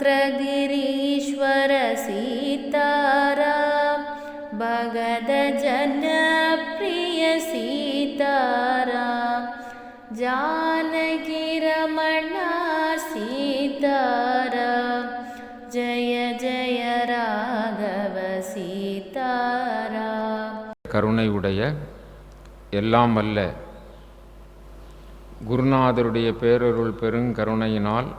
ಮಂತ್ರಗಿರೀಶ್ವರ ಸೀತಾರಾಮ್ ಭಗದ ಜನಪ್ರಿಯ ಸೀತಾರಾಮ್ ಜಾನಕಿ ರಮಣ ಸೀತಾರಾಮ್ ಜಯ ಜಯ ராகவ சீதாராம். கருணையுடைய எல்லாம் வல்ல குருநாதருடைய பேரருள் பெருங்கருணையினால்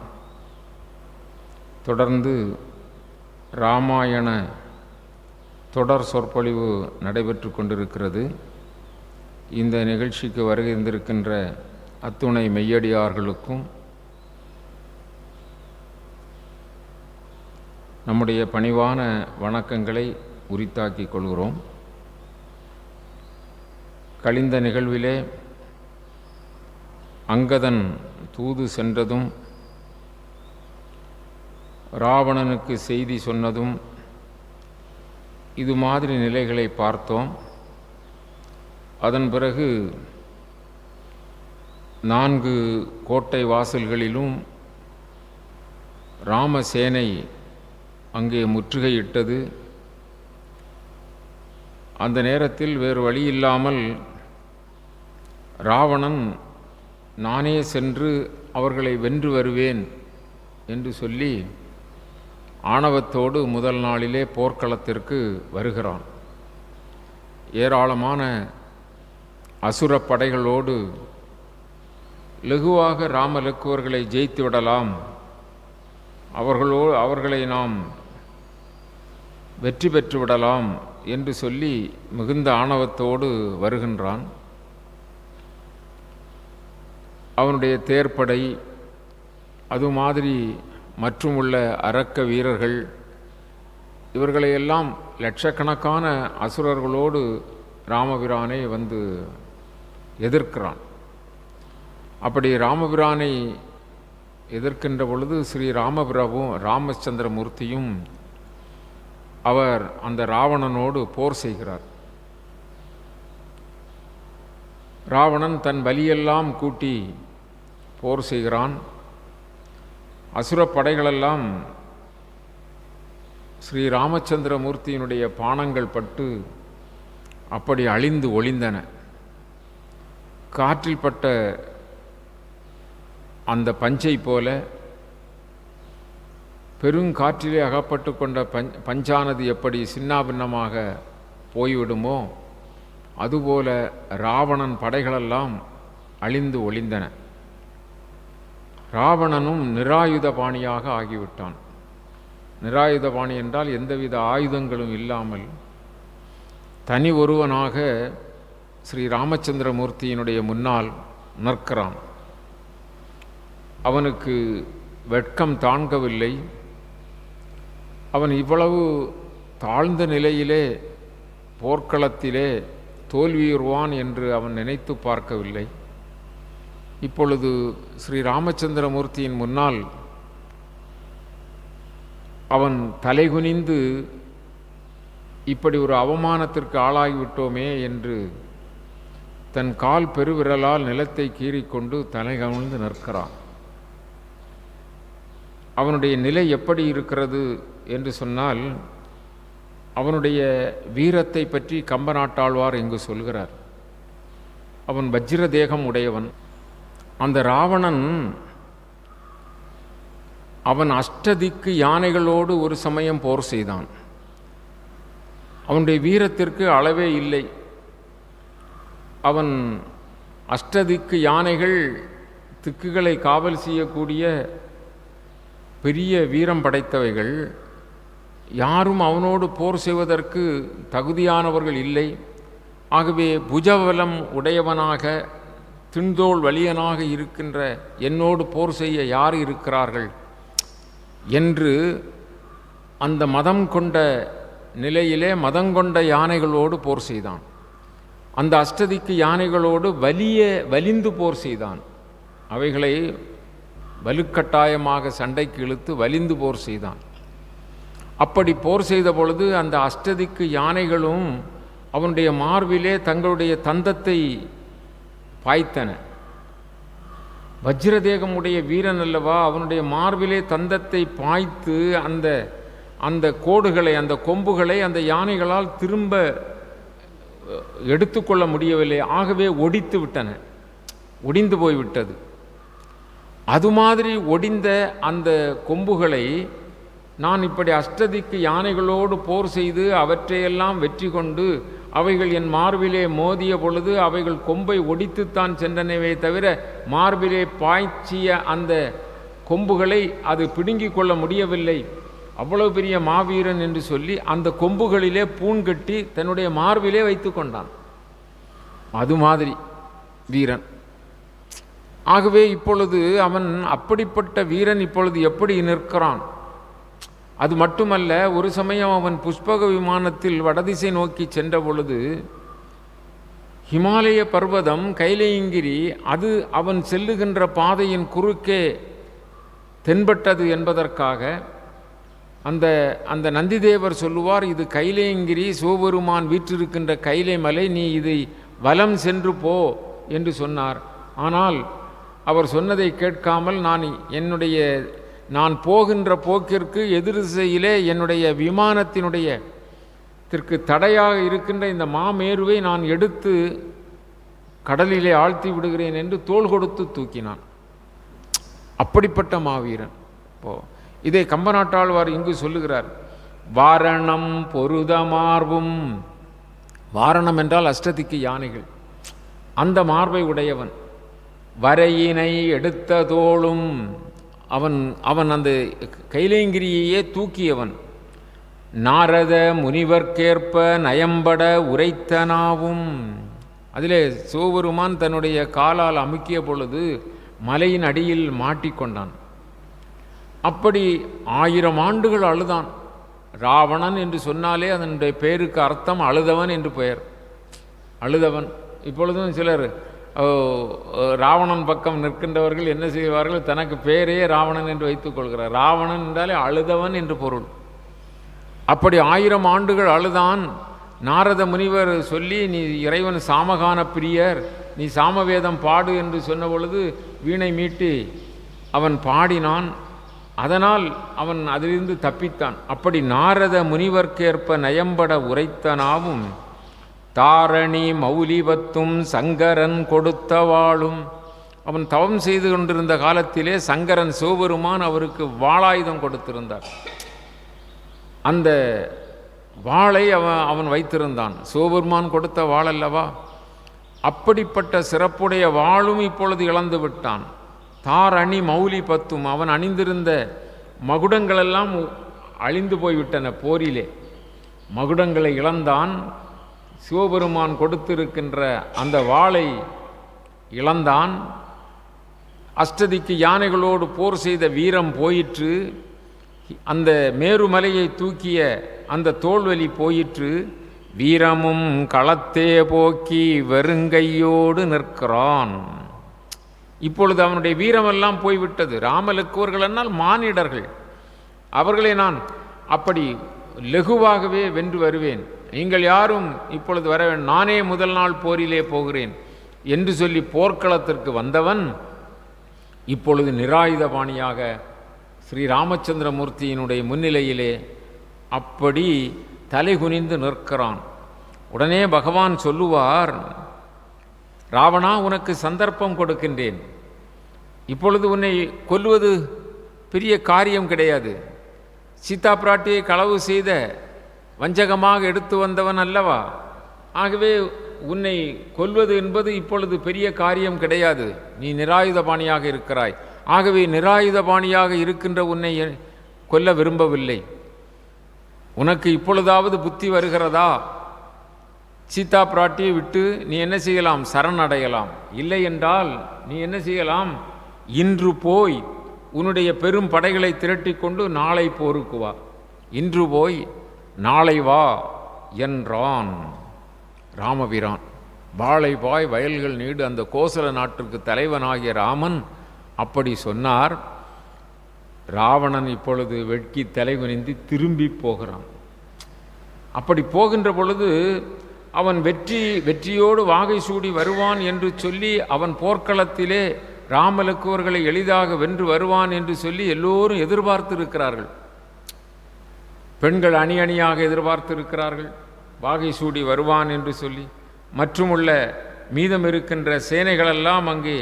தொடர்ந்து இராமாயண தொடர் சொற்பொழிவு நடைபெற்று கொண்டிருக்கிறது. இந்த நிகழ்ச்சிக்கு வருகின்றிருக்கின்ற அத்துணை மெய்யடியார்களுக்கும் நம்முடைய பணிவான வணக்கங்களை உரித்தாக்கிக் கொள்கிறோம். கழிந்த நிகழ்விலே அங்கதன் தூது சென்றதும் ராவணனுக்கு செய்தி சொன்னதும் இது மாதிரி நிலைகளை பார்த்தோம். அதன் பிறகு 4 கோட்டை வாசல்களிலும் ராமசேனை அங்கே முற்றுகையிட்டது. அந்த நேரத்தில் வேறு வழி இல்லாமல் ராவணன் நானே சென்று அவர்களை வென்று வருவேன் என்று சொல்லி ஆணவத்தோடு முதல் நாளிலே போர்க்களத்திற்கு வருகிறான். ஏராளமான அசுர படைகளோடு லகுவாக ராமலக்குவர்களை ஜெயித்து விடலாம், அவர்களை நாம் வெற்றி பெற்று விடலாம் என்று சொல்லி மிகுந்த ஆணவத்தோடு வருகின்றான். அவனுடைய தேர்ப்படை அது மாதிரி மற்றும் உள்ள அரக்க வீரர்கள் இவர்களையெல்லாம் லட்சக்கணக்கான அசுரர்களோடு ராமபிரானை வந்து எதிர்க்கிறான். அப்படி ராமபிரானை எதிர்க்கின்ற பொழுது ஸ்ரீ ராமபிரபுவும் ராமச்சந்திரமூர்த்தியும் அவர் அந்த ராவணனோடு போர் செய்கிறார். ராவணன் தன் வலியெல்லாம் கூட்டி போர் செய்கிறான். அசுரப்படைகளெல்லாம் ஸ்ரீ ராமச்சந்திரமூர்த்தியினுடைய பானங்கள் பட்டு அப்படி அழிந்து ஒளிந்தன. காற்றில் பட்ட அந்த பஞ்சை போல பெருங்காற்றிலே அகப்பட்டு கொண்ட பஞ்சானது எப்படி சின்னாபின்னமாக போய்விடுமோ அதுபோல ராவணன் படைகளெல்லாம் அழிந்து ஒளிந்தன. ராவணனும் நிராயுதபாணியாக ஆகிவிட்டான். நிராயுதபாணி என்றால் எந்தவித ஆயுதங்களும் இல்லாமல் தனி ஒருவனாக ஸ்ரீ ராமச்சந்திரமூர்த்தியினுடைய முன்னால் நிற்கிறான். அவனுக்கு வெட்கம் தாங்கவில்லை. அவன் இவ்வளவு தாழ்ந்த நிலையிலே போர்க்களத்திலே தோல்வியுறுவான் என்று அவன் நினைத்து பார்க்கவில்லை. இப்பொழுது ஸ்ரீ ராமச்சந்திரமூர்த்தியின் முன்னால் அவன் தலைகுனிந்து இப்படி ஒரு அவமானத்திற்கு ஆளாகிவிட்டோமே என்று தன் கால் பெருவிரலால் நிலத்தை கீறிக்கொண்டு தலை கவிழ்ந்து நிற்கிறான். அவனுடைய நிலை எப்படி இருக்கிறது என்று சொன்னால் அவனுடைய வீரத்தை பற்றி கம்பநாட்டாழ்வார் இங்கு சொல்கிறார். அவன் வஜ்ர தேகம் உடையவன். அந்த ராவணன் அவன் அஷ்டதிக்கு யானைகளோடு ஒரு சமயம் போர் செய்தான். அவனுடைய வீரத்திற்கு அளவே இல்லை. அவன் அஷ்டதிக்கு யானைகள் திக்குகளை காவல் செய்யக்கூடிய பெரிய வீரம் படைத்தவைகள். யாரும் அவனோடு போர் செய்வதற்கு தகுதியானவர்கள் இல்லை. ஆகவே புஜபலம் உடையவனாக திண்தோள் வலியனாக இருக்கின்ற என்னோடு போர் செய்ய யார் இருக்கிறார்கள் என்று அந்த மதம் கொண்ட நிலையிலே மதங்கொண்ட யானைகளோடு போர் செய்தான். அந்த அஷ்டதிக்கு யானைகளோடு வலிந்து போர் செய்தான். அவைகளை வலுக்கட்டாயமாக சண்டைக்கு இழுத்து வலிந்து போர் செய்தான். அப்படி போர் செய்த பொழுது அந்த அஷ்டதிக்கு யானைகளும் அவனுடைய மார்பிலே தங்களுடைய தந்தத்தை பாய்த்தன. வஜ்ரதேகமுடைய வீரன் அல்லவா, அவனுடைய மார்பிலே தந்தத்தை பாய்த்து அந்த கோடுகளை, அந்த கொம்புகளை அந்த யானைகளால் திரும்ப எடுத்துக்கொள்ள முடியவில்லை. ஆகவே ஒடித்து விட்டன, ஒடிந்து போய்விட்டது. அது மாதிரி ஒடிந்த அந்த கொம்புகளை நான் இப்படி அஷ்டதிக்கு யானைகளோடு போர் செய்து அவற்றையெல்லாம் வெற்றி கொண்டு அவைகள் என் மார்பிலே மோதிய பொழுது அவைகள் கொம்பை ஒடித்துத்தான் சென்றனவே தவிர மார்பிலே பாய்ச்சிய அந்த கொம்புகளை அது பிடுங்கிக் கொள்ள முடியவில்லை. அவ்வளவு பெரிய மாவீரன் என்று சொல்லி அந்த கொம்புகளிலே பூண் கட்டி தன்னுடைய மார்பிலே வைத்து கொண்டான். அது மாதிரி வீரன். ஆகவே இப்பொழுது அவன் அப்படிப்பட்ட வீரன் இப்பொழுது எப்படி நிற்கிறான்? அது மட்டுமல்ல, ஒரு சமயம் அவன் புஷ்பக விமானத்தில் வடதிசை நோக்கி சென்ற பொழுது ஹிமாலய பர்வதம் கைலேயங்கிரி அது அவன் செல்லுகின்ற பாதையின் குறுக்கே தென்பட்டது என்பதற்காக அந்த நந்திதேவர் சொல்லுவார், இது கைலேயங்கிரி, சிவபெருமான் வீற்றிருக்கின்ற கைலை மலை, நீ இதை வலம் சென்று போ என்று சொன்னார். ஆனால் அவர் சொன்னதை கேட்காமல் நான் போகின்ற போக்கிற்கு எதிர் திசையிலே என்னுடைய விமானத்தினுடைய தடையாக இருக்கின்ற இந்த மாமேருவை நான் எடுத்து கடலிலே ஆழ்த்தி விடுகிறேன் என்று தோள் கொடுத்து தூக்கினான். அப்படிப்பட்ட மாவீரன். இதை கம்பநாட்டாழ்வார் இங்கு சொல்லுகிறார். வாரணம் பொருத மார்பும், வாரணம் என்றால் அஷ்டதிக்கு யானைகள், அந்த மார்பை உடையவன். வரையினை எடுத்த தோளும், அவன் அந்த கைலேங்கிரியையே தூக்கியவன். நாரத முனிவர்க்கேற்ப நயம்பட உரைத்தனாவும், அதிலே சிவபெருமான் தன்னுடைய காலால் அமுக்கிய பொழுது மலையின் அடியில் மாட்டிக்கொண்டான். அப்படி 1000 ஆண்டுகள் அழுதான். ராவணன் என்று சொன்னாலே அதனுடைய பெயருக்கு அர்த்தம் அழுதவன் என்று பெயர். அழுதவன். இப்பொழுதும் சிலர் ராவணன் பக்கம் நிற்கின்றவர்கள் என்ன செய்வார்கள், தனக்கு பெயரையே ராவணன் என்று வைத்துக் கொள்கிறார். ராவணன் என்றாலே அழுதவன் என்று பொருள். அப்படி 1000 ஆண்டுகள் அழுதான். நாரத முனிவர் சொல்லி, நீ இறைவன் சாமகான பிரியர், நீ சாமவேதம் பாடு என்று சொன்ன பொழுது வீணை மீட்டி அவன் பாடினான். அதனால் அவன் அதிலிருந்து தப்பித்தான். அப்படி நாரத முனிவர்க்கேற்ப நயம்பட உரைத்தனாவும், தாரணி மௌலிபத்தும் சங்கரன் கொடுத்த வாளும், அவன் தவம் செய்து கொண்டிருந்த காலத்திலே சங்கரன் சிவபெருமான் அவருக்கு வாளாயுதம் கொடுத்திருந்தார். அந்த வாளை அவன் வைத்திருந்தான். சிவபெருமான் கொடுத்த வாள் அல்லவா? அப்படிப்பட்ட சிறப்புடைய வாளும் இப்பொழுது இழந்து விட்டான். தாரணி மௌலி பத்தும், அவன் அணிந்திருந்த மகுடங்களெல்லாம் அழிந்து போய்விட்டன போரிலே. மகுடங்களை இழந்தான். சிவபெருமான் கொடுத்திருக்கின்ற அந்த வாளை இழந்தான். அஷ்டதிக்கு யானைகளோடு போர் செய்த வீரம் போயிற்று. அந்த மேருமலையை தூக்கிய அந்த தோல்வலி போயிற்று. வீரமும் களத்தே போக்கி வெறுங்கையோடு நிற்கிறான். இப்பொழுது அவனுடைய வீரமெல்லாம் போய்விட்டது. ராமலக்குவர்கள் என்னால் மானிடர்கள், அவர்களை நான் அப்படி லகுவாகவே வென்று வருவேன், நீங்கள் யாரும் இப்பொழுது வர வேண்டும், நானே முதல் நாள் போரிலே போகிறேன் என்று சொல்லி போர்க்களத்திற்கு வந்தவன் இப்பொழுது நிராயுதபாணியாக ஸ்ரீ ராமச்சந்திரமூர்த்தியினுடைய முன்னிலையிலே அப்படி தலைகுனிந்து நிற்கிறான். உடனே பகவான் சொல்லுவார், ராவணா, உனக்கு சந்தர்ப்பம் கொடுக்கின்றேன். இப்பொழுது உன்னை கொல்வது பெரிய காரியம் கிடையாது. சீதா பிராட்டியை களவு செய்த வஞ்சகமாக எடுத்து வந்தவன் அல்லவா? ஆகவே உன்னை கொல்வது என்பது இப்பொழுது பெரிய காரியம் கிடையாது. நீ நிராயுதபாணியாக இருக்கிறாய். ஆகவே நிராயுதபாணியாக இருக்கின்ற உன்னை கொல்ல விரும்பவில்லை. உனக்கு இப்பொழுதாவது புத்தி வருகிறதா? சீதா பிராட்டியை விட்டு நீ என்ன செய்யலாம்? சரணடையலாம். இல்லை என்றால் நீ என்ன செய்யலாம்? இன்று போய் உன்னுடைய பெரும் படைகளை திரட்டி கொண்டு நாளை போருக்கு வா. இன்று போய் நாளை வா என்றான் ராமபிரான். வாளை பாய் வயல்கள் நீடு அந்த கோசல நாட்டிற்கு தலைவனாகிய ராமன் அப்படி சொன்னார். ராவணன் இப்பொழுது வெட்கி தலைகுனிந்து திரும்பி போகிறான். அப்படி போகின்ற பொழுது அவன் வெற்றியோடு வாகை சூடி வருவான் என்று சொல்லி அவன் போர்க்களத்திலே ராமலக்குவர்களை எளிதாக வென்று வருவான் என்று சொல்லி எல்லோரும் எதிர்பார்த்து இருக்கிறார்கள். பெண்கள் அணி அணியாக எதிர்பார்த்து இருக்கிறார்கள், வாகை சூடி வருவான் என்று சொல்லி. மற்றுமுள்ள மீதம் இருக்கின்ற சேனைகளெல்லாம் அங்கே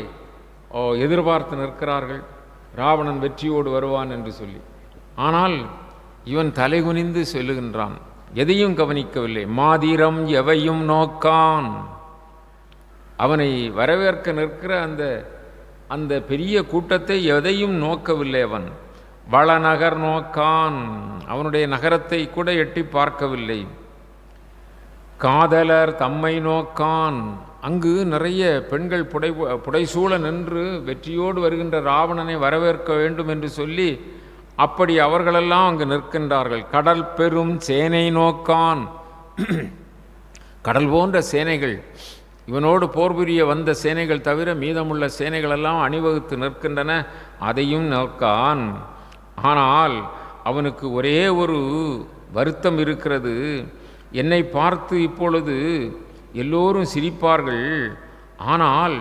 எதிர்பார்த்து நிற்கிறார்கள், ராவணன் வெற்றியோடு வருவான் என்று சொல்லி. ஆனால் இவன் தலைகுனிந்து சொல்லுகின்றான், எதையும் கவனிக்கவில்லை. மாதிரம் எவையும் நோக்கான். அவனை வரவேற்க நிற்கிற அந்த பெரிய கூட்டத்தை எதையும் நோக்கவில்லை. அவன் வளநகர் நோக்கான், அவனுடைய நகரத்தை கூட எட்டி பார்க்கவில்லை. காதலர் தம்மை நோக்கான், அங்கு நிறைய பெண்கள் புடைசூழ நின்று வெற்றியோடு வருகின்ற ராவணனை வரவேற்க வேண்டும் என்று சொல்லி அப்படி அவர்களெல்லாம் அங்கு நிற்கின்றார்கள். கடல் பெரும் சேனை நோக்கான், கடல் போன்ற சேனைகள், இவனோடு போர் புரிய வந்த சேனைகள் தவிர மீதமுள்ள சேனைகளெல்லாம் அணிவகுத்து நிற்கின்றன, அதையும் நோக்கான். ஆனால் அவனுக்கு ஒரே ஒரு வருத்தம் இருக்கிறது. என்னை பார்த்து இப்பொழுது எல்லோரும் சிரிப்பார்கள், ஆனால்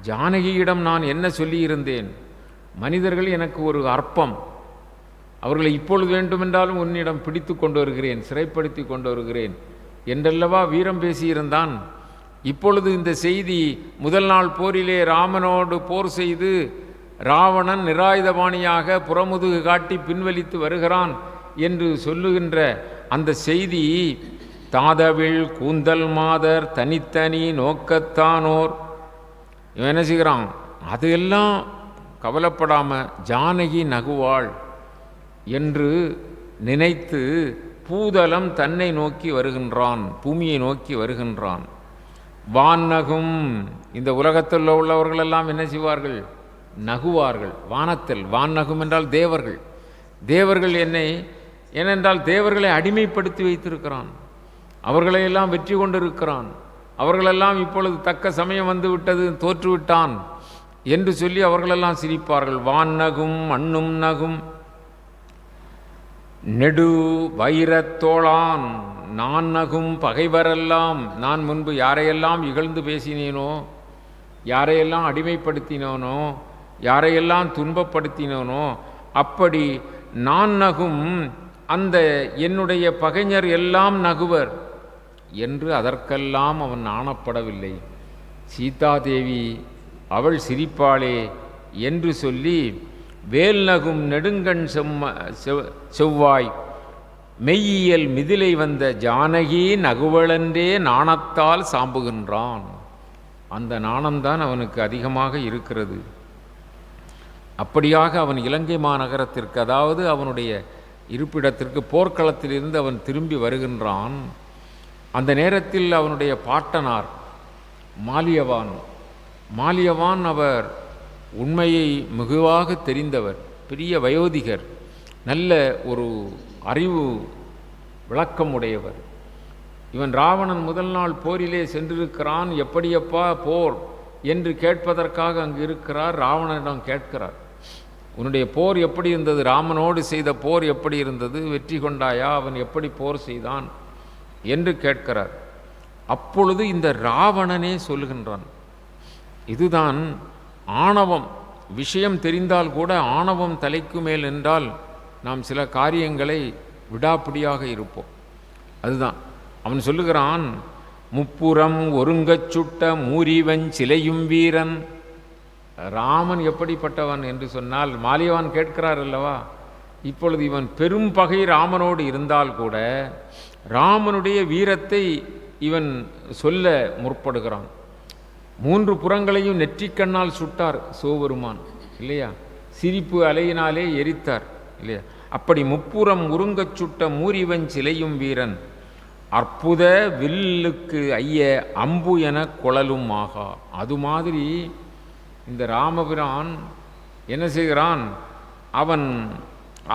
ஜானகியிடம் நான் என்ன சொல்லியிருந்தேன்? மனிதர்கள் எனக்கு ஒரு அற்பம், அவர்களை இப்பொழுது வேண்டுமென்றாலும் உன்னிடம் பிடித்து கொண்டு வருகிறேன், சிறைப்படுத்தி கொண்டு வருகிறேன் என்றல்லவா வீரம் பேசியிருந்தான். இப்பொழுது இந்த செய்தி, முதல் நாள் போரிலே ராமனோடு போர் செய்து ராவணன் நிராயுதபாணியாக புறமுதுகு காட்டி பின்வலித்து வருகிறான் என்று சொல்லுகின்ற அந்த செய்தி, தாதவில் கூந்தல் மாதர் தனித்தனி நோக்கத்தானோர், இவன் என்ன செய்கிறான்? அதெல்லாம் கவலைப்படாமல் ஜானகி நகுவாள் என்று நினைத்து பூதலம் தன்னை நோக்கி வருகின்றான், பூமியை நோக்கி வருகின்றான். வானகும், இந்த உலகத்தில் உள்ளவர்களெல்லாம் என்ன செய்வார்கள்? நகுவார்கள். வானத்தில் வானகும் என்றால் தேவர்கள். தேவர்கள் ஏனென்றால் தேவர்களை அடிமைப்படுத்தி வைத்திருக்கிறான், அவர்களையெல்லாம் வெற்றி கொண்டிருக்கிறான், அவர்களெல்லாம் இப்பொழுது தக்க சமயம் வந்து விட்டது, தோற்றுவிட்டான் என்று சொல்லி அவர்களெல்லாம் சிரிப்பார்கள். வானகும் அண்ணும் நகும் நெடு வைரத்தோளான் நான் நகும் பகைவரெல்லாம், நான் முன்பு யாரையெல்லாம் இகழ்ந்து பேசினேனோ, யாரையெல்லாம் அடிமைப்படுத்தினோனோ, யாரையெல்லாம் துன்பப்படுத்தினோனோ, அப்படி நான் நகும் அந்த என்னுடைய பகைஞர் எல்லாம் நகுவர் என்று அதற்கெல்லாம் அவன் நாணப்படவில்லை. சீதாதேவி அவள் சிரிப்பாளே என்று சொல்லி வேல் நகும் நெடுங்கண் செவ்வாய் மெய்யியல் மிதிலை வந்த ஜானகி நகுவளன்றே நாணத்தால் சாம்புகின்றான். அந்த நாணம்தான் அவனுக்கு அதிகமாக இருக்கிறது. அப்படியாக அவன் இலங்கை மாநகரத்திற்கு, அதாவது அவனுடைய இருப்பிடத்திற்கு, போர்க்களத்திலிருந்து அவன் திரும்பி வருகின்றான். அந்த நேரத்தில் அவனுடைய பாட்டனார் மாலியவான் அவர் உண்மையை மிகுவாக தெரிந்தவர், பெரிய வயோதிகர், நல்ல ஒரு அறிவு விளக்கம் உடையவர். இவன் ராவணன் முதல் நாள் போரிலே சென்றிருக்கிறான், எப்படியப்பா போர் என்று கேட்பதற்காக அங்கு இருக்கிறார். ராவணனிடம் கேட்கிறார், உன்னுடைய போர் எப்படி இருந்தது? ராமனோடு செய்த போர் எப்படி இருந்தது? வெற்றி கொண்டாயா? அவன் எப்படி போர் செய்தான் என்று கேட்கிறார். அப்பொழுது இந்த ராவணனே சொல்லுகின்றான், இதுதான் ஆணவம். விஷயம் தெரிந்தால் கூட ஆணவம் தலைக்கு மேல் என்றால் நாம் சில காரியங்களை விடாப்பிடியாக இருப்போம். அதுதான் அவன் சொல்லுகிறான், முப்புறம் ஒருங்கச் சுட்ட மூரிவன் சிலையும் வீரன். ராமன் எப்படிப்பட்டவன் என்று சொன்னால் மாலியவான் கேட்கிறார் அல்லவா. இப்பொழுது இவன் பெரும் பகை ராமனோடு இருந்தால் கூட ராமனுடைய வீரத்தை இவன் சொல்ல முற்படுகிறான். 3 புறங்களையும் நெற்றிக்கண்ணால் சுட்டார் சிவபெருமான் இல்லையா, சிரிப்பு அலையினாலே எரித்தார் இல்லையா. அப்படி முப்புறம் உருங்கச் சுட்ட மூரிவன் சிலையும் வீரன், அற்புத வில்லுக்கு ஐய அம்பு என குழலும் ஆகா. அது மாதிரி இந்த ராமபிரான் என்ன செய்கிறான்?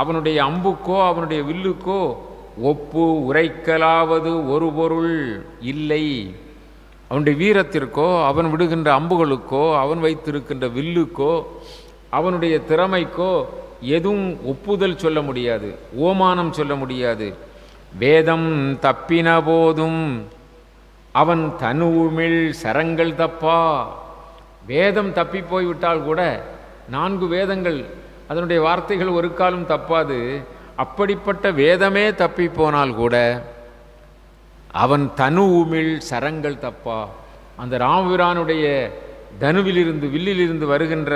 அவனுடைய அம்புக்கோ அவனுடைய வில்லுக்கோ ஒப்பு உரைக்கலாவது ஒரு பொருள் இல்லை. அவனுடைய வீரத்திற்கோ அவன் விடுகின்ற அம்புகளுக்கோ அவன் வைத்திருக்கின்ற வில்லுக்கோ அவனுடைய திறமைக்கோ எதுவும் ஒப்புதல் சொல்ல முடியாது, ஓமானம் சொல்ல முடியாது. வேதம் தப்பின போதும் அவன் தனுமிழ் சரங்கள் தப்பா. வேதம் தப்பி போய்விட்டால் கூட 4 வேதங்கள் அதனுடைய வார்த்தைகள் ஒரு காலம் தப்பாது. அப்படிப்பட்ட வேதமே தப்பி போனால் கூட அவன் தனு உமிழ் சரங்கள் தப்பா. அந்த ராமபிரானுடைய தனுவிலிருந்து வில்லிலிருந்து வருகின்ற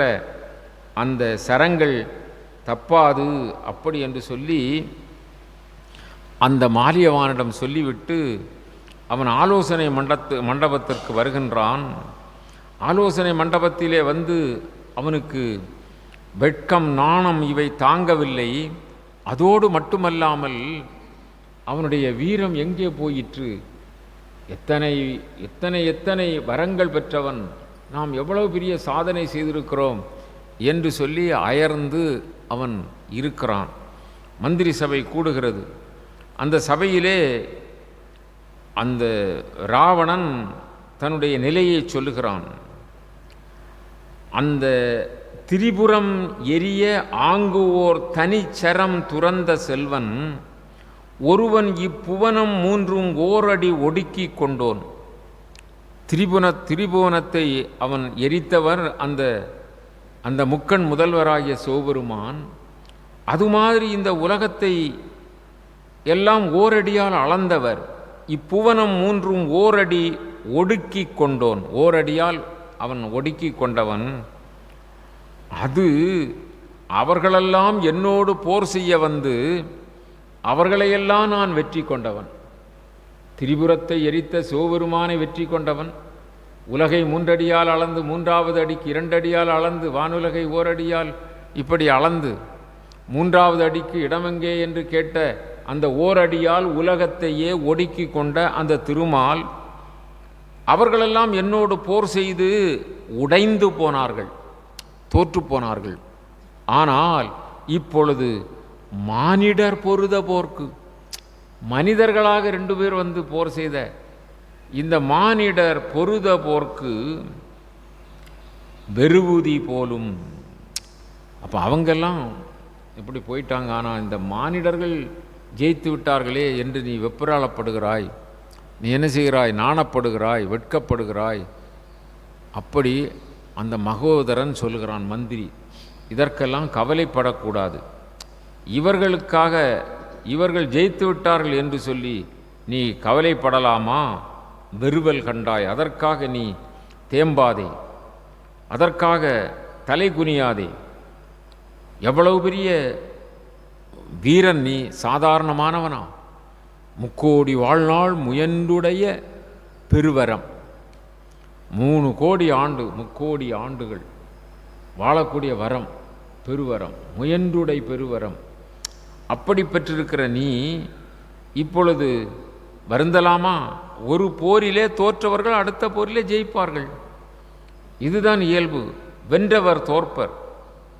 அந்த சரங்கள் தப்பாது. அப்படி என்று சொல்லி அந்த மாலியவானிடம் சொல்லிவிட்டு அவன் ஆலோசனை மண்டபத்திற்கு வருகின்றான். ஆலோசனை மண்டபத்திலே வந்து அவனுக்கு வெட்கம் நாணம் இவை தாங்கவில்லை. அதோடு மட்டுமல்லாமல் அவனுடைய வீரம் எங்கே போயிற்று? எத்தனை எத்தனை எத்தனை வரங்கள் பெற்றவன், நாம் எவ்வளவு பெரிய சாதனை செய்திருக்கிறோம் என்று சொல்லி அயர்ந்து அவன் இருக்கிறான். மந்திரி சபை கூடுகிறது. அந்த சபையிலே அந்த ராவணன் தன்னுடைய நிலையை சொல்லுகிறான். அந்த திரிபுரம் எரிய ஆங்குவோர் தனிச்சரம் துறந்த செல்வன் ஒருவன் இப்புவனம் 3 ஓரடி ஒடுக்கி கொண்டோன். திரிபுவனத்தை அவன் எரித்தவர் அந்த முக்கண் முதல்வராகிய சிவபெருமான். அது மாதிரி இந்த உலகத்தை எல்லாம் ஓரடியால் அளந்தவர். இப்புவனம் 3 ஓரடி ஒடுக்கி கொண்டோன். ஓரடியால் அவன் ஒடுக்கி கொண்டவன். அது அவர்களெல்லாம் என்னோடு போர் செய்ய வந்து அவர்களையெல்லாம் நான் வெற்றி கொண்டவன். திரிபுரத்தை எரித்த சிவபெருமானை வெற்றி கொண்டவன். உலகை 3 அடியால் அளந்து 3வது அடிக்கு 2 அடியால் அளந்து வானுலகை ஓரடியால் இப்படி அளந்து 3வது அடிக்கு இடமெங்கே என்று கேட்ட அந்த ஓரடியால் உலகத்தையே ஒடுக்கி கொண்ட அந்த திருமால் அவர்களெல்லாம் என்னோடு போர் செய்து உடைந்து போனார்கள், தோற்று போனார்கள். ஆனால் இப்பொழுது மானிடர் பொருத போர்க்கு, மனிதர்களாக 2 பேர் வந்து போர் செய்த இந்த மானிடர் பொருத போர்க்கு வெறுவுதி போலும். அப்போ அவங்கெல்லாம் இப்படி போயிட்டாங்க. ஆனால் இந்த மானிடர்கள் ஜெயித்து விட்டார்களே என்று நீ வெப்பராளப்படுகிறாய், நீ என்ன செய்கிறாய்? நாணப்படுகிறாய், வெட்கப்படுகிறாய். அப்படி அந்த மகோதரன் சொல்கிறான், மந்திரி, இதற்கெல்லாம் கவலைப்படக்கூடாது. இவர்களுக்காக இவர்கள் ஜெயித்து விட்டார்கள் என்று சொல்லி நீ கவலைப்படலாமா? வெறுவல் கண்டாய், அதற்காக நீ தேம்பாதே, அதற்காக தலை குனியாதே. எவ்வளவு பெரிய வீரன் நீ, சாதாரணமானவனா? 3 கோடி வாழ்நாள் முயன்றுடைய பெருவரம். 3 கோடி ஆண்டு, 3 கோடி ஆண்டுகள் வாழக்கூடிய வரம், பெருவரம், முயன்றுடை பெருவரம். அப்படி பெற்றிருக்கிற நீ இப்பொழுது வருந்தலாமா? ஒரு போரிலே தோற்றவர்கள் அடுத்த போரிலே ஜெயிப்பார்கள். இதுதான் இயல்பு. வென்றவர் தோற்பர்,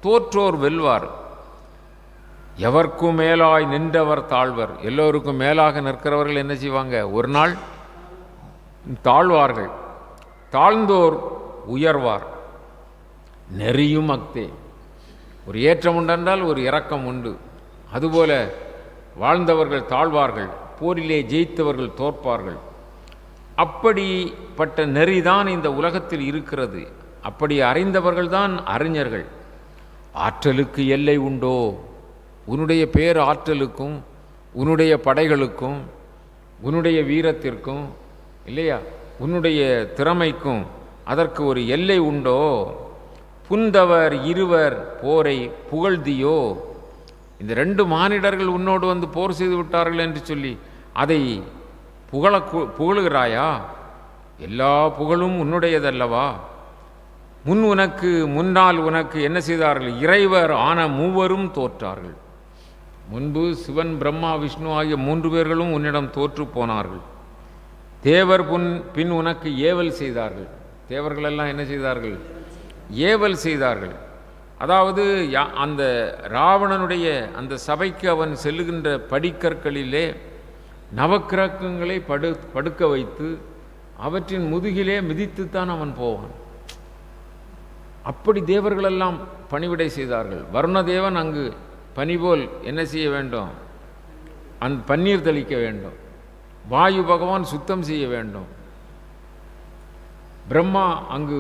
தோற்றோர் வெல்வார். எவர்க்கும் மேலாய் நின்றவர் தாழ்வர். எல்லோருக்கும் மேலாக நிற்கிறவர்கள் என்ன செய்வாங்க? ஒரு நாள் தாழ்வார்கள், தாழ்ந்தோர் உயர்வார். நெறியும் அக்தே. ஒரு ஏற்றம் உண்டென்றால் ஒரு இரக்கம் உண்டு. அதுபோல வாழ்ந்தவர்கள் தாழ்வார்கள், போரிலே ஜெயித்தவர்கள் தோற்பார்கள். அப்படிப்பட்ட நெறிதான் இந்த உலகத்தில் இருக்கிறது. அப்படி அறிந்தவர்கள்தான் அறிஞர்கள். ஆற்றலுக்கு எல்லை உண்டோ? உன்னுடைய பேர் ஆற்றலுக்கும் உன்னுடைய படைகளுக்கும் உன்னுடைய வீரத்திற்கும் இல்லையா, உன்னுடைய திறமைக்கும் அதற்கு ஒரு எல்லை உண்டோ? புந்தவர் இருவர் போரை புகழ்தியோ? இந்த 2 மானிடர்கள் உன்னோடு வந்து போர் செய்து விட்டார்கள் என்று சொல்லி அதை புகழுகிறாயா? எல்லா புகழும் உன்னுடையதல்லவா? முன்னால் உனக்கு என்ன செய்தார்கள்? இறைவர் ஆன 3 தோற்றார்கள். முன்பு சிவன், பிரம்மா, விஷ்ணு ஆகிய 3 பேர்களும் உன்னிடம் தோற்று போனார்கள். தேவர் பின் உனக்கு ஏவல் செய்தார்கள். தேவர்களெல்லாம் என்ன செய்தார்கள்? ஏவல் செய்தார்கள். அதாவது அந்த ராவணனுடைய அந்த சபைக்கு அவன் செல்லுகின்ற படிக்கற்களிலே நவக்கிரகங்களை படுக்க வைத்து அவற்றின் முதுகிலே மிதித்துத்தான் அவன் போவான். அப்படி தேவர்களெல்லாம் பணிவிடை செய்தார்கள். வருணதேவன் அங்கு பனிபோல் என்ன செய்ய வேண்டும்? அந்த பன்னீர் தெளிக்க வேண்டும். வாயு பகவான் சுத்தம் செய்ய வேண்டும். பிரம்மா அங்கு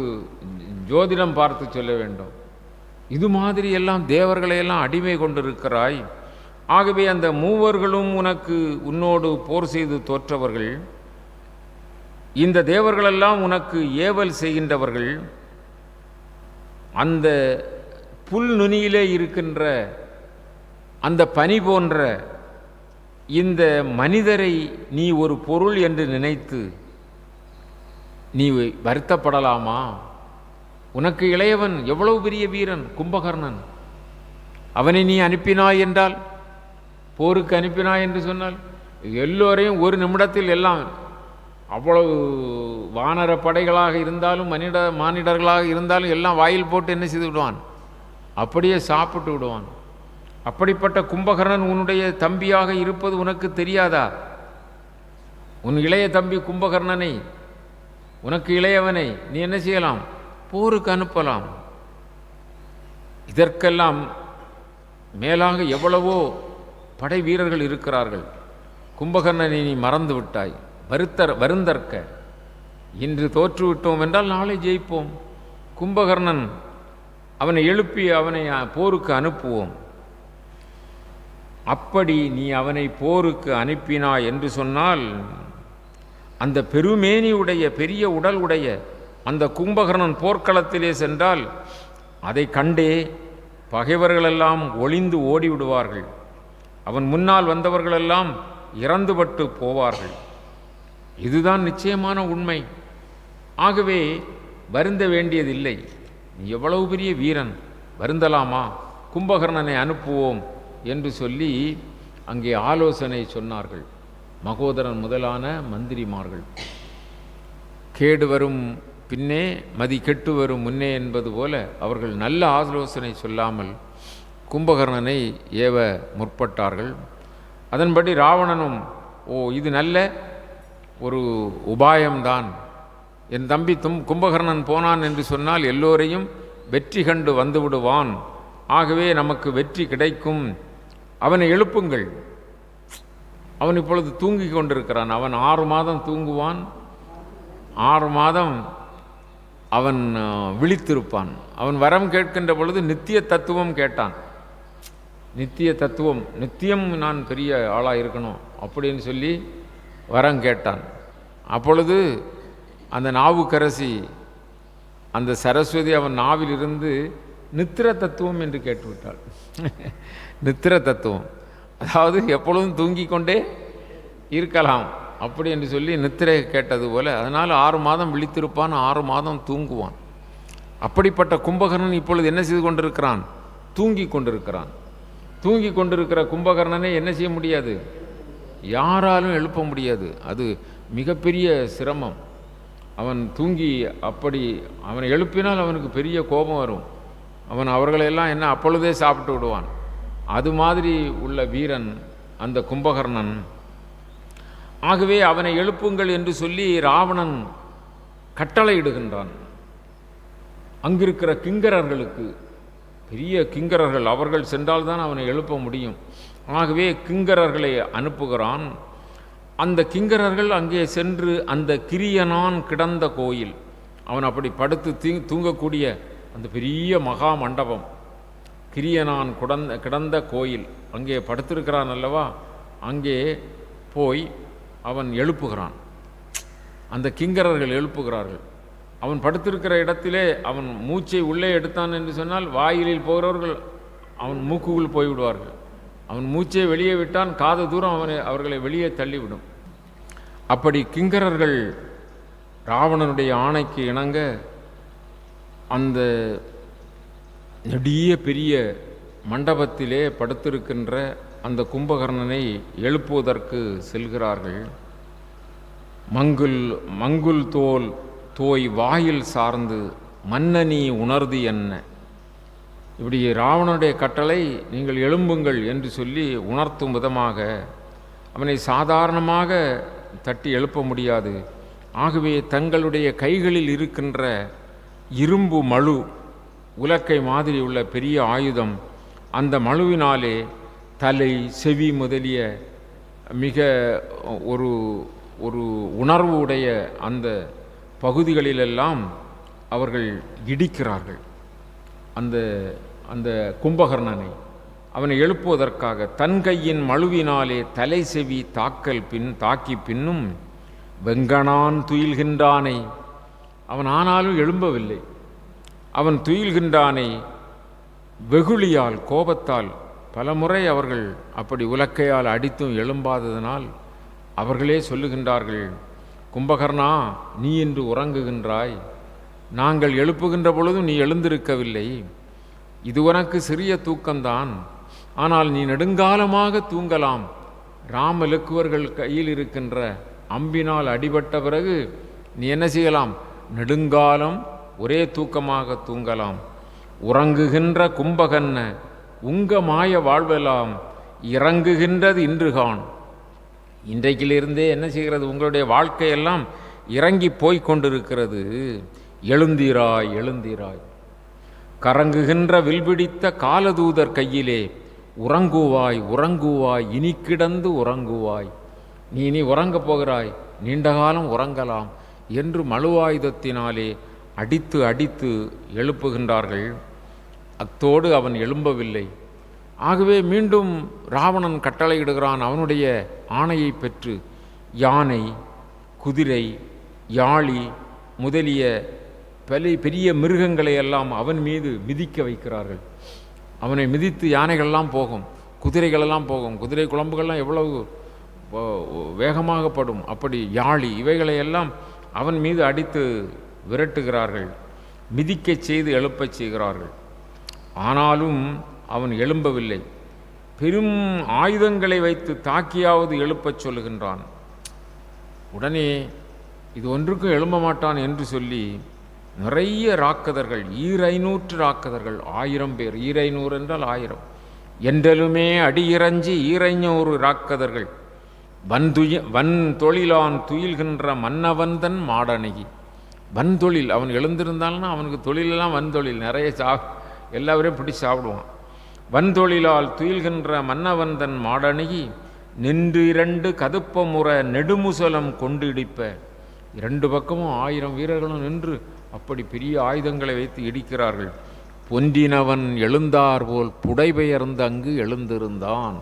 ஜோதிடம் பார்த்து சொல்ல வேண்டும். இது மாதிரி எல்லாம் தேவர்களையெல்லாம் அடிமை கொண்டிருக்கிறாய். ஆகவே அந்த மூவர்களும் உன்னோடு போர் செய்து தோற்றவர்கள். இந்த தேவர்களெல்லாம் உனக்கு ஏவல் செய்கின்றவர்கள். அந்த புல் நுனியிலே இருக்கின்ற அந்த பனி போன்ற இந்த மனிதரை நீ ஒரு பொருள் என்று நினைத்து நீ வருத்தப்படலாமா? உனக்கு இளையவன் எவ்வளவு பெரிய வீரன் கும்பகர்ணன். அவனை நீ அனுப்பினாய் என்றால், போருக்கு அனுப்பினாய் என்று சொன்னால், எல்லோரையும் ஒரு நிமிடத்தில் எல்லாம் அவ்வளவு வானர படைகளாக இருந்தாலும் மானிடர்களாக இருந்தாலும் எல்லாம் வாயில் போட்டு என்ன செய்து விடுவான்? அப்படியே சாப்பிட்டு விடுவான். அப்படிப்பட்ட கும்பகர்ணன் உன்னுடைய தம்பியாக இருப்பது உனக்கு தெரியாதா? உன் இளைய தம்பி கும்பகர்ணனை, உனக்கு இளையவனை நீ என்ன செய்யலாம்? போருக்கு அனுப்பலாம். இதற்கெல்லாம் மேலாக எவ்வளவோ படை வீரர்கள் இருக்கிறார்கள். கும்பகர்ணனை நீ மறந்து விட்டாய். வருந்தற்க இன்று தோற்றுவிட்டோம் என்றால் நாளை ஜெயிப்போம். கும்பகர்ணன் அவனை எழுப்பி அவனை போருக்கு அனுப்புவோம். அப்படி நீ அவனை போருக்கு அனுப்பினாய் என்று சொன்னால், அந்த பெருமேனியுடைய பெரிய உடல் உடைய அந்த கும்பகர்ணன் போர்க்களத்திலே சென்றால் அதை கண்டே பகைவர்களெல்லாம் ஒளிந்து ஓடிவிடுவார்கள். அவன் முன்னால் வந்தவர்களெல்லாம் இறந்துபட்டு போவார்கள். இதுதான் நிச்சயமான உண்மை. ஆகவே வருந்த வேண்டியதில்லை. நீ எவ்வளவு பெரிய வீரன், வருந்தலாமா? கும்பகர்ணனை அனுப்புவோம் என்று சொல்லி அங்கே ஆலோசனை சொன்னார்கள் மகோதரன் முதலான மந்திரிமார்கள். கேடு வரும் பின்னே மதி கெட்டு வரும் முன்னே என்பது போல அவர்கள் நல்ல ஆலோசனை சொல்லாமல் கும்பகர்ணனை ஏவ முற்பட்டார்கள். அதன்படி ராவணனும், இது நல்ல ஒரு உபாயம்தான். என் தம்பி கும்பகர்ணன் போனான் என்று சொன்னால் எல்லோரையும் வெற்றி கண்டு வந்து விடுவான். ஆகவே நமக்கு வெற்றி கிடைக்கும். அவனை எழுப்புங்கள். அவன் இப்பொழுது தூங்கி கொண்டிருக்கிறான். அவன் 6 மாதம் தூங்குவான். 6 மாதம் அவன் விழித்திருப்பான். அவன் வரம் கேட்கின்ற பொழுது நித்திய தத்துவம் கேட்டான். நித்திய தத்துவம், நித்தியம் நான் பெரிய ஆளாக இருக்கணும் அப்படின்னு சொல்லி வரம் கேட்டான். அப்பொழுது அந்த நாவுக்கரசி, அந்த சரஸ்வதி அவன் நாவிலிருந்து நித்திர தத்துவம் என்று கேட்டுவிட்டாள். நித்திர தத்துவம், அதாவது எப்பொழுதும் தூங்கி கொண்டே இருக்கலாம் அப்படி என்று சொல்லி நித்திரை கேட்டது போல. அதனால் 6 மாதம் விழித்திருப்பான், 6 மாதம் தூங்குவான். அப்படிப்பட்ட கும்பகர்ணன் இப்பொழுது என்ன செய்து கொண்டிருக்கிறான்? தூங்கி கொண்டிருக்கிறான். தூங்கி கொண்டிருக்கிற கும்பகர்ணனை என்ன செய்ய முடியாது? யாராலும் எழுப்ப முடியாது. அது மிகப்பெரிய சிரமம். அவன் தூங்கி அப்படி அவனை எழுப்பினால் அவனுக்கு பெரிய கோபம் வரும். அவன் அவர்களெல்லாம் என்ன அப்பொழுதே சாப்பிட்டு விடுவான். அது மாதிரி உள்ள வீரன் அந்த கும்பகர்ணன். ஆகவே அவனை எழுப்புங்கள் என்று சொல்லி ராவணன் கட்டளையிடுகின்றான். அங்கிருக்கிற கிங்கரர்களுக்கு, பெரிய கிங்கரர்கள், அவர்கள் சென்றால்தான் அவனை எழுப்ப முடியும். ஆகவே கிங்கரர்களை அனுப்புகிறான். அந்த கிங்கரர்கள் அங்கே சென்று அந்த கிரியனான் கிடந்த கோயில், அவன் அப்படி படுத்து தூங்கக்கூடிய அந்த பெரிய மகா மண்டபம், கிரியனான் கிடந்த கோயில், அங்கே படுத்திருக்கிறான் அல்லவா, அங்கே போய் அவன் எழுப்புகிறான். அந்த கிங்கரர்கள் எழுப்புகிறார்கள். அவன் படுத்திருக்கிற இடத்திலே அவன் மூச்சை உள்ளே எடுத்தான் என்று சொன்னால் வாயிலில் போகிறவர்கள் அவன் மூக்குக்குள் போய்விடுவார்கள். அவன் மூச்சை வெளியே விட்டான், காத தூரம் அவர்களை வெளியே தள்ளிவிடும். அப்படி கிங்கரர்கள் ராவணனுடைய ஆணைக்கு இணங்க அந்த நெடிய பெரிய மண்டபத்திலே படுத்திருக்கின்ற அந்த கும்பகர்ணனை எழுப்புவதற்கு செல்கிறார்கள். மங்குல் தோல் தோய் வாயில் சார்ந்து மன்னனி உணர்தி என்ன, இப்படி ராவணனுடைய கட்டளை நீங்கள் எழும்புங்கள் என்று சொல்லி உணர்த்தும் விதமாக அவனை சாதாரணமாக தட்டி எழுப்ப முடியாது. ஆகவே தங்களுடைய கைகளில் இருக்கின்ற இரும்பு மழு, உலக்கை மாதிரி உள்ள பெரிய ஆயுதம், அந்த மழுவினாலே தலை செவி முதலிய மிக ஒரு உணர்வு உடைய அந்த பகுதிகளிலெல்லாம் அவர்கள் இடிக்கிறார்கள். அந்த அந்த கும்பகர்ணனை அவனை எழுப்புவதற்காக தன் கையின் மழுவினாலே தலை செவி தாக்கி பின்னும் வெங்கணான் துயில்கின்றானை, அவன் ஆனாலும் எழும்பவில்லை. அவன் துயில்கின்றானை வெகுளியால் கோபத்தால் பலமுறை அவர்கள் அப்படி உலக்கையால் அடித்தும் எழும்பாததனால் அவர்களே சொல்லுகின்றார்கள், கும்பகர்ணா, நீ இன்று உறங்குகின்றாய், நாங்கள் எழுப்புகின்ற பொழுதும் நீ எழுந்திருக்கவில்லை, இது உனக்கு சிறிய தூக்கம்தான், ஆனால் நீ நெடுங்காலமாக தூங்கலாம். ராமலக்குவர்கள் கையில் இருக்கின்ற அம்பினால் அடிபட்ட பிறகு நீ என்ன செய்யலாம், நெடுங்காலம் ஒரே தூக்கமாக தூங்கலாம். உறங்குகின்ற கும்பகர்ண உங்க மாய வாழ்வெல்லாம் இறங்குகின்றது இன்றுகான். இன்றைக்கிலிருந்தே என்ன செய்கிறது, உங்களுடைய வாழ்க்கையெல்லாம் இறங்கி போய் கொண்டிருக்கிறது. எழுந்தீராய் எழுந்தீராய். கறங்குகின்ற வில்பிடித்த காலதூதர் கையிலே உறங்குவாய் உறங்குவாய் இனி கிடந்து உறங்குவாய். நீ இனி உறங்கப் போகிறாய், நீண்ட காலம் உறங்கலாம் என்று மழுவாயுதத்தினாலே அடித்து அடித்து எழுப்புகின்றார்கள். அத்தோடு அவன் எழும்பவில்லை. ஆகவே மீண்டும் ராவணன் கட்டளையிடுகிறான். அவனுடைய ஆணையை பெற்று யானை, குதிரை, யாழி முதலிய பெரிய மிருகங்களை எல்லாம் அவன் மீது மிதிக்க வைக்கிறார்கள். அவனை மிதித்து யானைகள்லாம் போகும், குதிரைகளெல்லாம் போகும். குதிரை குழம்புகள்லாம் எவ்வளவு வேகமாகப்படும். அப்படி யாழி இவைகளையெல்லாம் அவன் மீது அடித்து விரட்டுகிறார்கள், மிதிக்கச் செய்து எழுப்பச் செய்கிறார்கள். ஆனாலும் அவன் எழும்பவில்லை. பெரும் ஆயுதங்களை வைத்து தாக்கியாவது எழுப்பச் சொல்லுகின்றான். உடனே இது ஒன்றுக்கும் எழும்ப மாட்டான் என்று சொல்லி நிறைய ராக்கதர்கள், 500 ராக்கதர்கள், 1000 பேர், 500 என்றால் 1000 என்றலுமே அடியிறஞ்சி 500 ராக்கதர்கள் வன் தொழிலான் துயில்கின்ற மன்னவந்தன் மாடனகி. வன் தொழில் அவன் எழுந்திருந்தால்னா அவனுக்கு தொழிலெல்லாம் வன் தொழில், நிறைய எல்லாவரையும் பிடிச்சி சாப்பிடுவான். வன் தொழிலால் துயில்கின்ற மன்னவந்தன் மாடனகி நின்று 2 கதுப்ப முறை நெடுமுசலம் கொண்டு இடிப்ப. 2 பக்கமும் 1000 வீரர்களும் நின்று அப்படி பெரிய ஆயுதங்களை வைத்து இடிக்கிறார்கள். பொன்றினவன் எழுந்தார் போல் புடைபெயர்ந்து அங்கு எழுந்திருந்தான்.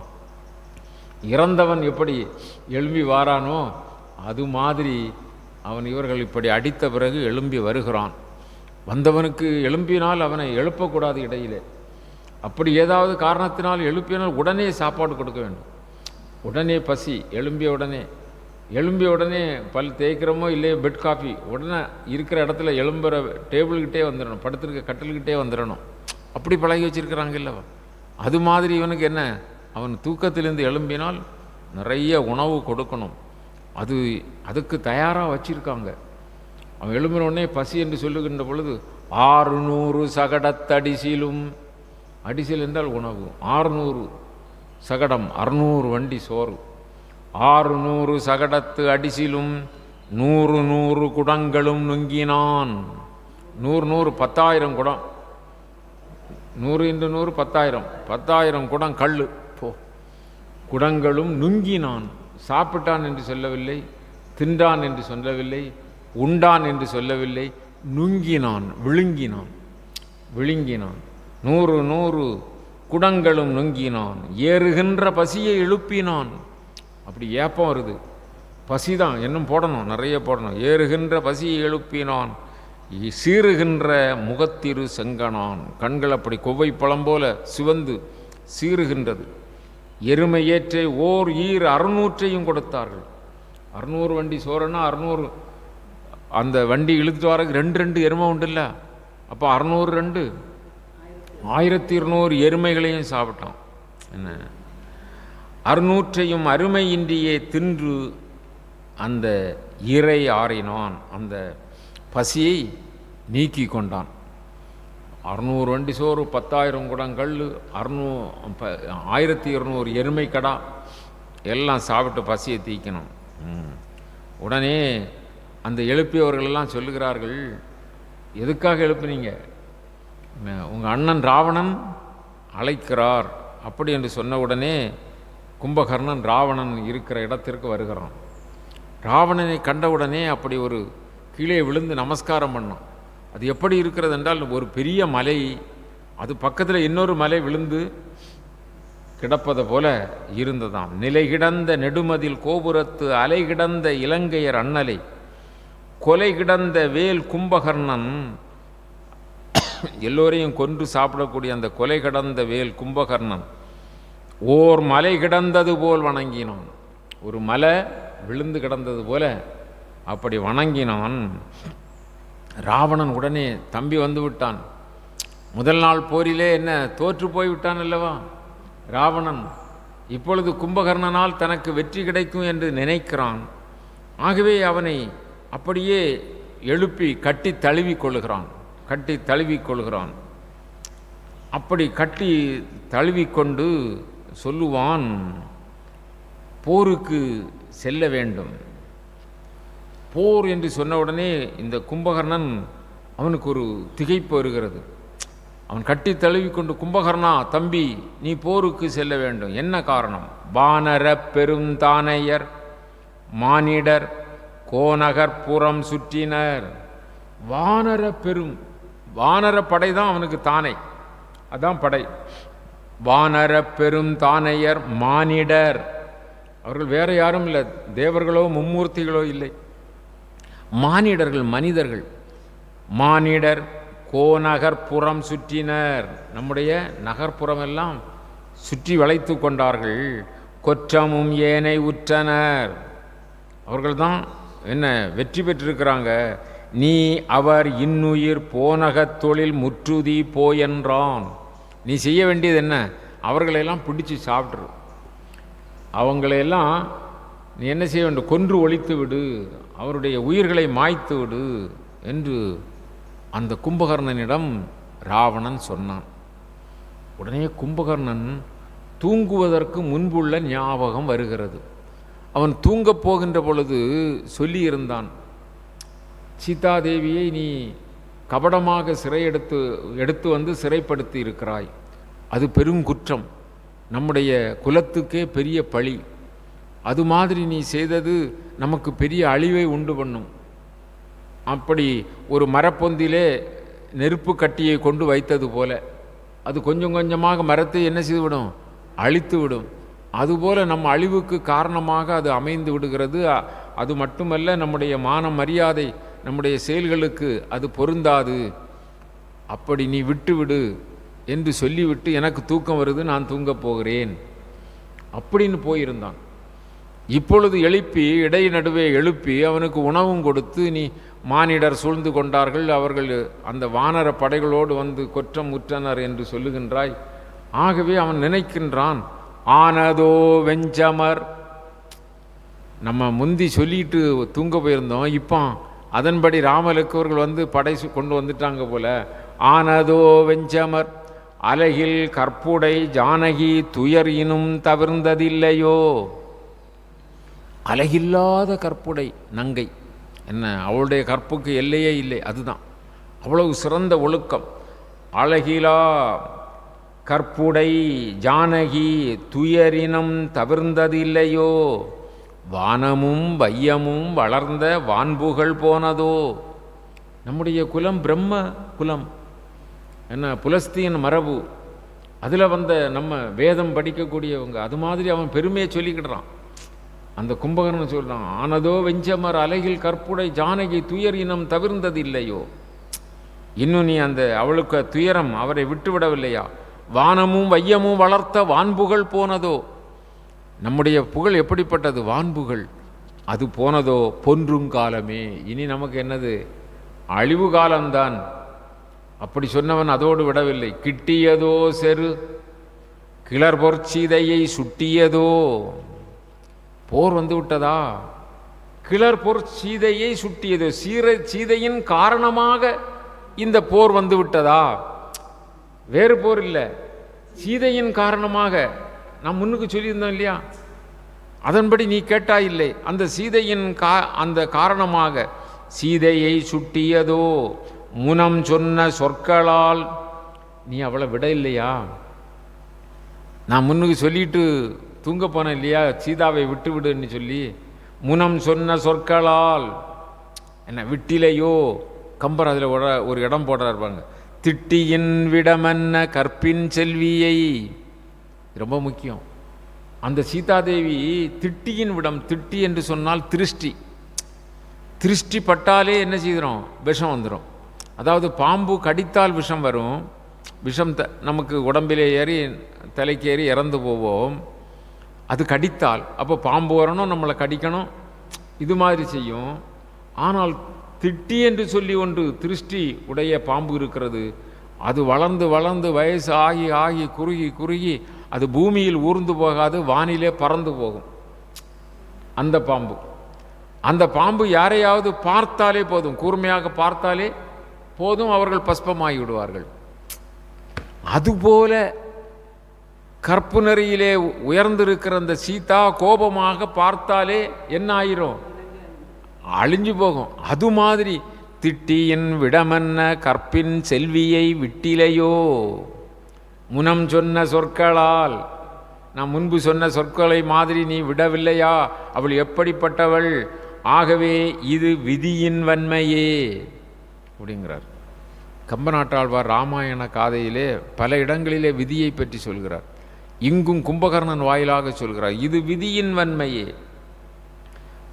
இறந்தவன் எப்படி எழும்பி வாரானோ அது மாதிரி அவன் இவர்கள் இப்படி அடித்த பிறகு எழும்பி வருகிறான். வந்தவனுக்கு எழும்பினால் அவனை எழுப்பக்கூடாது இடையிலே. அப்படி ஏதாவது காரணத்தினால் எழுப்பினால் உடனே சாப்பாடு கொடுக்க வேண்டும். உடனே பசி, எழும்பிய உடனே பல் தேய்க்கிறோமோ இல்லையோ பெட் காஃபி, உடனே இருக்கிற இடத்துல எழும்புற டேபிள்கிட்டே வந்துடணும், படுத்திருக்க கட்டில்கிட்டே வந்துடணும். அப்படி பழகி வச்சுருக்கிறாங்க இல்லவா? அது மாதிரி இவனுக்கு என்ன, அவன் தூக்கத்திலிருந்து எழும்பினால் நிறைய உணவு கொடுக்கணும். அதுக்கு தயாராக வச்சுருக்காங்க. அவன் எழும்பினோடனே பசி என்று சொல்லுகின்ற பொழுது 600 சகடத்தடிசிலும், அடிசில் என்றால் உணவு, 600 சகடம் 600 வண்டி சோறு, 600 சகடத்து அடிசிலும் 100 குடங்களும் நுங்கினான். 100 10,000 குடம், 100 × 100 10,000, 10,000 குடம் கல் போ. குடங்களும் நுங்கினான். சாப்பிட்டான் என்று சொல்லவில்லை, தின்றான் என்று சொல்லவில்லை, உண்டான் என்று சொல்லவில்லை, நுங்கினான், விழுங்கினான். 100 குடங்களும் நுங்கினான். ஏறுகின்ற பசியை எழுப்பினான். அப்படி ஏப்பம் வருது, பசிதான், இன்னும் போடணும், நிறைய போடணும். ஏறுகின்ற பசியை எழுப்பினான். சீறுகின்ற முகத்திரு செங்கனான். கண்கள் அப்படி கொவ்வை பழம் போல சிவந்து சீறுகின்றது. எருமை ஏற்றை 600 கொடுத்தார்கள். 600 வண்டி சோறுன்னா 600 அந்த வண்டி இழுத்துட்டு வரக்கு 2 எருமை உண்டு இல்லை? அப்போ 600 1200 எருமைகளையும் சாப்பிட்டான். என்ன 600 அருமையின்றியே தின்று அந்த இறை ஆறினான், அந்த பசியை நீக்கி கொண்டான். 600 வண்டி சோறு, 10,000 குடங்கள், 1200 எருமை கடா எல்லாம் சாப்பிட்டு பசியை தீக்கணும். உடனே அந்த எழுப்பியவர்களெல்லாம் சொல்லுகிறார்கள், எதுக்காக எழுப்புனீங்க? உங்கள் அண்ணன் ராவணன் அழைக்கிறார் அப்படி என்று சொன்ன உடனே கும்பகர்ணன் ராவணன் இருக்கிற இடத்திற்கு வருகிறான். ராவணனை கண்டவுடனே அப்படி ஒரு கீழே விழுந்து நமஸ்காரம் பண்ணான். அது எப்படி இருக்கிறது என்றால், ஒரு பெரிய மலை, அது பக்கத்தில் இன்னொரு மலை விழுந்து கிடப்பது போல இருந்ததாம். நிலை கிடந்த நெடுமதில் கோபுரத்து அலை கிடந்த இலங்கையர் அண்ணலை கொலை கிடந்த வேல் கும்பகர்ணன், எல்லோரையும் கொன்று சாப்பிடக்கூடிய அந்த கொலை கிடந்த வேல் கும்பகர்ணன் ஓர் மலை கிடந்தது போல் வணங்கினான். ஒரு மலை விழுந்து கிடந்தது போல அப்படி வணங்கினான். ராவணன் உடனே தம்பி வந்து விட்டான். முதல் நாள் போரிலே என்ன தோற்று போய்விட்டான் அல்லவா ராவணன். இப்பொழுது கும்பகர்ணனால் தனக்கு வெற்றி கிடைக்கும் என்று நினைக்கிறான். ஆகவே அவனை அப்படியே எழுப்பி கட்டி தழுவிக்கொள்கிறான். அப்படி கட்டி தழுவிக்கொண்டு சொல்லுவான், போருக்கு செல்ல வேண்டும். போர் என்று சொன்னவுடனே இந்த கும்பகர்ணன் அவனுக்கு ஒரு திகைப்பு வருகிறது. அவன் கட்டி தழுவிக்கொண்டு, கும்பகர்ணா தம்பி, நீ போருக்கு செல்ல வேண்டும். என்ன காரணம்? வானர பெருந்தானையர் மானிடர் கோநகர்புறம் சுற்றினர். வானர படை தான் அவனுக்கு தானை, அதான் படை. வானர பெருந்தானையர் மானிடர், அவர்கள் வேற யாரும் இல்லை, தேவர்களோ மும்மூர்த்திகளோ இல்லை, மானிடர்கள், மனிதர்கள். மானிடர் கோநகர்புறம் சுற்றினர், நம்முடைய நகர்ப்புறம் எல்லாம் சுற்றி வளைத்து கொண்டார்கள். கொற்றமும் ஏனை உற்றனர், அவர்கள்தான் என்ன வெற்றி பெற்றிருக்கிறாங்க. நீ அவர் இன்னுயிர் போனகத் தொழில் முற்றுதி போயென்றான். நீ செய்ய வேண்டியது என்ன? அவர்களையெல்லாம் பிடிச்சி சாப்பிட்ரு, அவங்களையெல்லாம் நீ என்ன செய்ய வேண்டும்? கொன்று ஒழித்து விடு, அவருடைய உயிர்களை மாய்த்து விடு என்று அந்த கும்பகர்ணனிடம் ராவணன் சொன்னான். உடனே கும்பகர்ணன் தூங்குவதற்கு முன்புள்ள ஞாபகம் வருகிறது. அவன் தூங்கப் போகின்ற பொழுது சொல்லியிருந்தான், சீதாதேவியை நீ கபடமாக எடுத்து வந்து சிறைப்படுத்தி இருக்கிறாய், அது பெருங்குற்றம், நம்முடைய குலத்துக்கே பெரிய பழி. அது மாதிரி நீ செய்தது நமக்கு பெரிய அழிவை உண்டு பண்ணும். அப்படி ஒரு மரப்பொந்திலே நெருப்பு கட்டியை கொண்டு வைத்தது போல அது கொஞ்சம் கொஞ்சமாக மரத்தை என்ன செய்துவிடும்? அழித்து விடும். அதுபோல நம் அழிவுக்கு காரணமாக அது அமைந்து விடுகிறது. அது மட்டுமல்ல, நம்முடைய மான மரியாதை, நம்முடைய செயல்களுக்கு அது பொருந்தாது. அப்படி நீ விட்டுவிடு என்று சொல்லிவிட்டு, எனக்கு தூக்கம் வருது, நான் தூங்கப் போகிறேன் அப்படின்னு போயிருந்தான். இப்பொழுது நடுவே எழுப்பி அவனுக்கு உணவும் கொடுத்து, நீ மானிடர் சூழ்ந்து கொண்டார்கள், அவர்கள் அந்த வானர படைகளோடு வந்து கொற்றம் உற்றனர் என்று சொல்லுகின்றாய். ஆகவே அவன் நினைக்கின்றான், ஆனதோ வெஞ்சமர், நம்ம முந்தி சொல்லிட்டு தூங்க போயிருந்தோம், இப்போ அதன்படி ராமலக்குவர்கள் வந்து படை கொண்டு வந்துட்டாங்க போல. ஆனதோ வெஞ்சமர் அலகில் கற்புடை ஜானகி துயர் இனும் தவிர்ந்ததில்லையோ. அழகில்லாத கற்புடை நங்கை, என்ன அவளுடைய கற்புக்கு எல்லையே இல்லை, அதுதான் அவ்வளவு சிறந்த ஒழுக்கம். அழகிலா கற்புடை ஜானகி துயரினம் தவிர்ந்ததில்லையோ. வானமும் வையமும் வளர்ந்த வான்புகள் போனதோ. நம்முடைய குலம் பிரம்ம குலம், என்ன புலஸ்தீன் மரபு, அதில் வந்த நம்ம வேதம் படிக்கக்கூடியவங்க. அது மாதிரி அவன் பெருமையை சொல்லிக்கிடுறான். அந்த கும்பகர்ணன் சொல்கிறான், ஆனதோ வெஞ்சமர் அலையில் கற்புடை ஜானகி துயர் இனம் தவிர்ந்தது இல்லையோ. இன்னும் நீ அந்த அவளுக்கு துயரம் அவரை விட்டுவிடவில்லையா? வானமும் வையமும் வளர்த்த வான்புகள் போனதோ. நம்முடைய புகழ் எப்படிப்பட்டது? வான்புகள், அது போனதோ. பொன்றுங்காலமே, இனி நமக்கு என்னது? அழிவு காலம்தான். அப்படி சொன்னவன் அதோடு விடவில்லை. கிட்டியதோ செரு கிளர் பொற்சீதையை சுட்டியதோ. போர் வந்து விட்டதா? கிளர் பொற்சீதையை சுட்டியதோ. சீதையின் காரணமாக இந்த போர் வந்து விட்டதா? வேறு போர் இல்லை, சீதையின் காரணமாக. நான் முன்னுக்கு சொல்லியிருந்தோம் இல்லையா? அதன்படி நீ கேட்டா இல்லை. அந்த சீதையின் அந்த காரணமாக சீதையை சுட்டியதோ. முனம் சொன்ன சொற்களால் நீ அவளை விட இல்லையா? நான் முன்னுக்கு சொல்லிட்டு தூங்க போனேன் இல்லையா, சீதாவை விட்டு விடுன்னு சொல்லி. முனம் சொன்ன சொற்களால் என்ன விட்டிலையோ. கம்பர் அதில் ஒரு இடம் போடுறாரு பாருங்க, திட்டியின் விடமன்ன கற்பின் செல்வியை. ரொம்ப முக்கியம். அந்த சீதாதேவி திட்டியின் விடம், திட்டி என்று சொன்னால் திருஷ்டி. திருஷ்டி பட்டாலே என்ன செய்கிறோம், விஷம் வந்துடும். அதாவது பாம்பு கடித்தால் விஷம் வரும், விஷம் நமக்கு உடம்பிலே ஏறி தலைக்கு ஏறி இறந்து போவோம். அது கடித்தால் அப்போ பாம்பு வரணும், நம்மளை கடிக்கணும், இது மாதிரி செய்யும். ஆனால் திட்டி என்று சொல்லி ஒன்று திருஷ்டி உடைய பாம்பு இருக்கிறது. அது வளர்ந்து வளர்ந்து வயசு ஆகி ஆகி குறுகி குறுகி அது பூமியில் ஊர்ந்து போகாது, வானிலே பறந்து போகும். அந்த பாம்பு, அந்த பாம்பு யாரையாவது பார்த்தாலே போதும், கூர்மையாக பார்த்தாலே போதும், அவர்கள் பஸ்பமாகி விடுவார்கள். அதுபோல கற்பு நெறியிலே உயர்ந்திருக்கிற அந்த சீதா கோபமாக பார்த்தாலே என்ன ஆயிரும், அழிஞ்சு போகும். அது மாதிரி திட்டியின் விடமன்ன கற்பின் செல்வியை விட்டிலையோ. முனம் சொன்ன சொற்களால், நான் முன்பு சொன்ன சொற்களை மாதிரி நீ விடவில்லையா, அவள் எப்படிப்பட்டவள், ஆகவே இது விதியின் வன்மையே அப்படிங்கிறார் கம்பநாட்டாழ்வார். ராமாயண காதையிலே பல இடங்களிலே விதியை பற்றி சொல்கிறார். இங்கும் கும்பகர்ணன் வாயிலாக சொல்கிறார், இது விதியின் வன்மையே.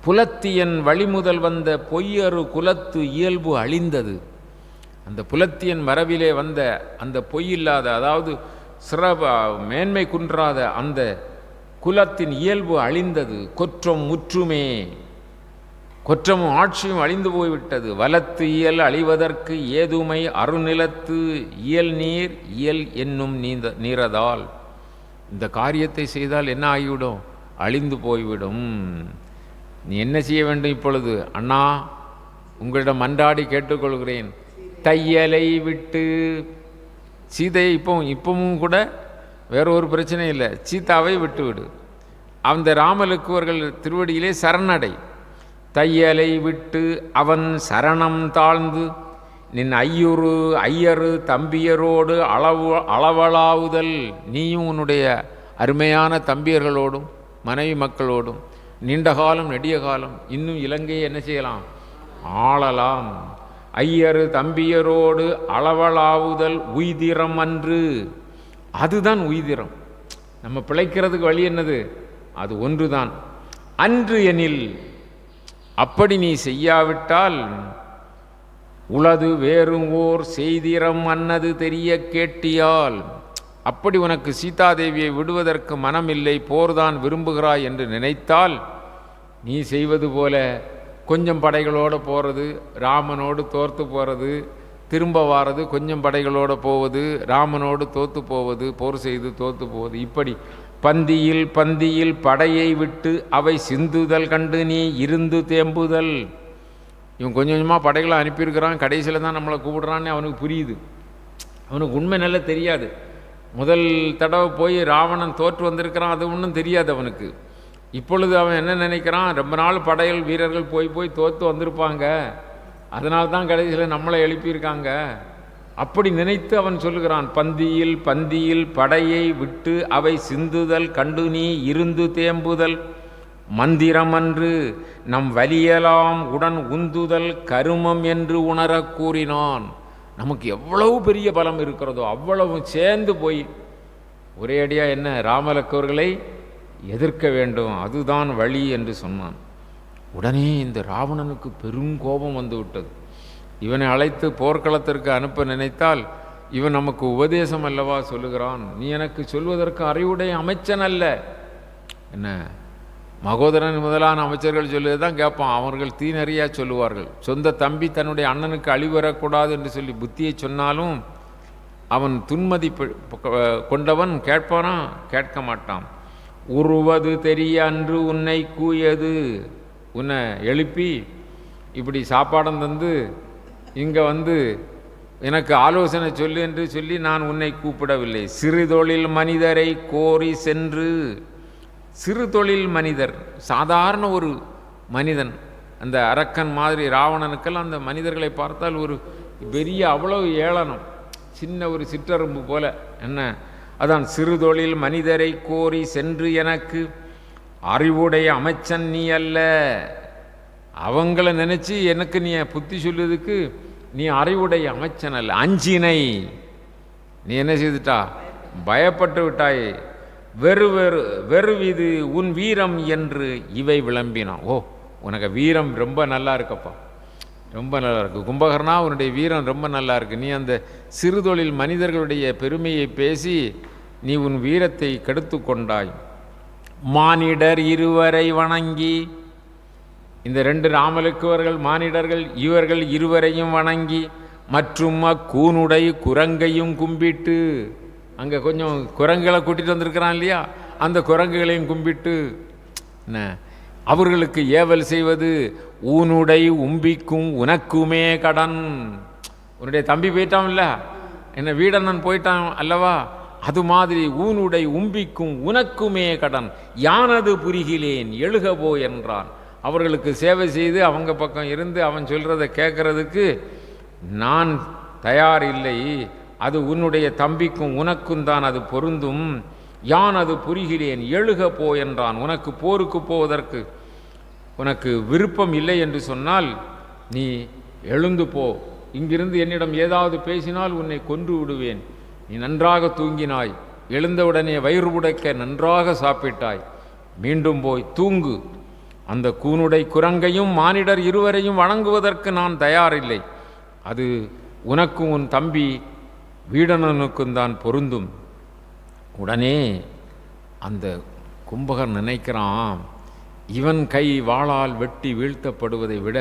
புலத்தியன் வழிமுதல் வந்த பொய்யரு குலத்து இயல்பு அழிந்தது. அந்த புலத்தியன் வரவிலே வந்த அந்த பொய்யில்லாத, அதாவது மேன்மை குன்றாத அந்த குலத்தின் இயல்பு அழிந்தது. கொற்றம் முற்றுமே, கொற்றமும் ஆட்சியும் அழிந்து போய்விட்டது. வலத்து இயல் அழிவதற்கு ஏதுமை அருநிலத்து இயல் நீர் இயல் என்னும் நீரதால். இந்த காரியத்தை செய்தால் என்ன ஆகிவிடும், அழிந்து போய்விடும். நீ என்ன செய்ய வேண்டும் இப்பொழுது, அண்ணா உங்களிடம் மன்றாடி கேட்டுக்கொள்கிறேன், தையலை விட்டு சீதையை இப்பவும் கூட வேற ஒரு பிரச்சனை இல்லை, சீதாவை விட்டுவிடு. அந்த ராமலுக்குவர்கள் திருவடியிலே சரணடை. தையலை விட்டு அவன் சரணம் தாழ்ந்து நின் ஐயரு தம்பியரோடு அளவளாவுதல். நீயும் உன்னுடைய அருமையான தம்பியர்களோடும் மனைவி மக்களோடும் நீண்ட காலம் நெடிய காலம் இன்னும் இலங்கையை என்ன செய்யலாம், ஆளலாம். ஐயரு தம்பியரோடு அளவளாவுதல் உய்திரம் அன்று. அதுதான் உய்திரம். நம்ம பிழைக்கிறதுக்கு வழி என்னது, அது ஒன்றுதான். அன்று எனில், அப்படி நீ செய்யாவிட்டால் உளது வேறும் ஓர் செய்திரம் அன்னது தெரிய கேட்டியால். அப்படி உனக்கு சீதாதேவியை விடுவதற்கு மனமில்லை, போர்தான் விரும்புகிறாய் என்று நினைத்தால் நீ செய்வது போல கொஞ்சம் படைகளோடு போகிறது, ராமனோடு தோற்று போகிறது, திரும்ப வாரது, கொஞ்சம் படைகளோடு போவது, ராமனோடு தோற்று போவது, போர் செய்து தோற்று போவது, இப்படி பந்தியில் படையை விட்டு அவை சிந்துதல் கண்டு நீ இருந்து தேம்புதல். இவன் கொஞ்சம் கொஞ்சமாக படைகளை அனுப்பியிருக்கிறான், கடைசியில் தான் நம்மளை கூப்பிடுறான்னு அவனுக்கு புரியுது. அவனுக்கு உண்மை நல்லா தெரியாது. முதல் தடவை போய் ராவணன் தோற்று வந்திருக்கிறான், அது ஒன்றும் தெரியாது அவனுக்கு. இப்பொழுது அவன் என்ன நினைக்கிறான், ரொம்ப நாள் படைகள் வீரர்கள் போய் தோற்று வந்திருப்பாங்க, அதனால தான் கடைசியில் நம்மளை எழுப்பியிருக்காங்க. அப்படி நினைத்து அவன் சொல்லுகிறான், பந்தியில் படையை விட்டு அவை சிந்துதல் கண்டு நீ இருந்து தேம்புதல் மந்திரமன்று நம் வலியலாம் உடன் உந்துதல் கருமம் என்று உணரக் கூறினான். நமக்கு எவ்வளவு பெரிய பலம் இருக்கிறதோ அவ்வளவு சேர்ந்து போய் ஒரே அடியாக என்ன ராமலக்கவர்களை எதிர்க்க வேண்டும், அதுதான் வழி என்று சொன்னான். உடனே இந்த ராவணனுக்கு பெரும் கோபம் வந்து விட்டது. இவனை அழைத்து போர்க்களத்திற்கு அனுப்ப நினைத்தால் இவன் நமக்கு உபதேசம் அல்லவா சொல்லுகிறான், நீ எனக்கு சொல்வதற்கு அறிவுடைய அமைச்சன் அல்ல. என்ன மகோதரன் முதலான அமைச்சர்கள் சொல்லுவது தான் கேட்பான், அவர்கள் தீநறியா சொல்லுவார்கள். சொந்த தம்பி தன்னுடைய அண்ணனுக்கு அழிவு வரக்கூடாது என்று சொல்லி புத்தியை சொன்னாலும் அவன் துன்மதி கொண்டவன் கேட்பானா, கேட்க மாட்டான். உருவது தெரிய அன்று உன்னை கூயது, உன்னை எழுப்பி இப்படி சாப்பாடம் தந்து இங்கே வந்து எனக்கு ஆலோசனை சொல்லு என்று சொல்லி நான் உன்னை கூப்பிடவில்லை. சிறு தொழில் மனிதரை கோரி சென்று, சிறு தொழில் மனிதர் சாதாரண ஒரு மனிதன், அந்த அரக்கன் மாதிரி ராவணனுக்கெல்லாம் அந்த மனிதர்களை பார்த்தால் ஒரு பெரிய அவ்வளவு ஏளனம், சின்ன ஒரு சிற்றரும்பு போல. என்ன அதான் சிறு தொழில் மனிதரை கோரி சென்று எனக்கு அறிவுடைய அமைச்சன் நீ அல்ல. அவங்கள நினச்சி எனக்கு நீ புத்தி சொல்லுறதுக்கு நீ அறிவுடைய அமைச்சன் அல்ல. அஞ்சினை நீ என்ன செய்துட்டா? பயப்பட்டு விட்டாய். வெறுவிது உன் வீரம் என்று இவை விளம்பினான். ஓ, உனக்கு வீரம் ரொம்ப நல்லா இருக்கப்பா, ரொம்ப நல்லா இருக்கு கும்பகர்ணா, உன்னுடைய வீரம் ரொம்ப நல்லா இருக்கு. நீ அந்த சிறுதொழில் மனிதர்களுடைய பெருமையை பேசி நீ உன் வீரத்தை கெடுத்து கொண்டாய். மானிடர் இருவரை வணங்கி, இந்த 2 ராமலக்குவர்கள் மானிடர்கள், இவர்கள் இருவரையும் வணங்கி, மற்றும் அக்கூனுடை குரங்கையும் கும்பிட்டு, அங்கே கொஞ்சம் குரங்குகளை கூட்டிகிட்டு வந்திருக்கிறான் இல்லையா, அந்த குரங்குகளையும் கும்பிட்டு என்ன அவர்களுக்கு ஏவல் செய்வது, ஊனுடை உம்பிக்கும் உனக்குமே கடன். உன்னுடைய தம்பி போயிட்டான் இல்லை, என்ன வீடண்ணன் போயிட்டான் அல்லவா, அது மாதிரி ஊனுடை உம்பிக்கும் உனக்குமே கடன், யானது புரிகிலேன் எழுகபோ என்றான். அவர்களுக்கு சேவை செய்து அவங்க பக்கம் இருந்து அவன் சொல்கிறத கேட்கறதுக்கு நான் தயார் இல்லை. அது உன்னுடைய தம்பிக்கும் உனக்கும் தான் அது பொருந்தும். யான் அது புரிகிறேன் எழுக போ என்றான். உனக்கு போருக்கு போவதற்கு உனக்கு விருப்பம் இல்லை என்று சொன்னால் நீ எழுந்து போ. இங்கிருந்து என்னிடம் ஏதாவது பேசினால் உன்னை கொன்று விடுவேன். நீ நன்றாக தூங்கினாய், எழுந்தவுடனே வயிறு உடைக்க நன்றாக சாப்பிட்டாய், மீண்டும் போய் தூங்கு. அந்த கூனுடை குரங்கையும் மானிடர் இருவரையும் வணங்குவதற்கு நான் தயாரில்லை. அது உனக்கும் உன் தம்பி வீடணனுக்கும் தான் பொருந்தும். உடனே அந்த கும்பகர் நினைக்கிறான், இவன் கை வாளால் வெட்டி வீழ்த்தப்படுவதை விட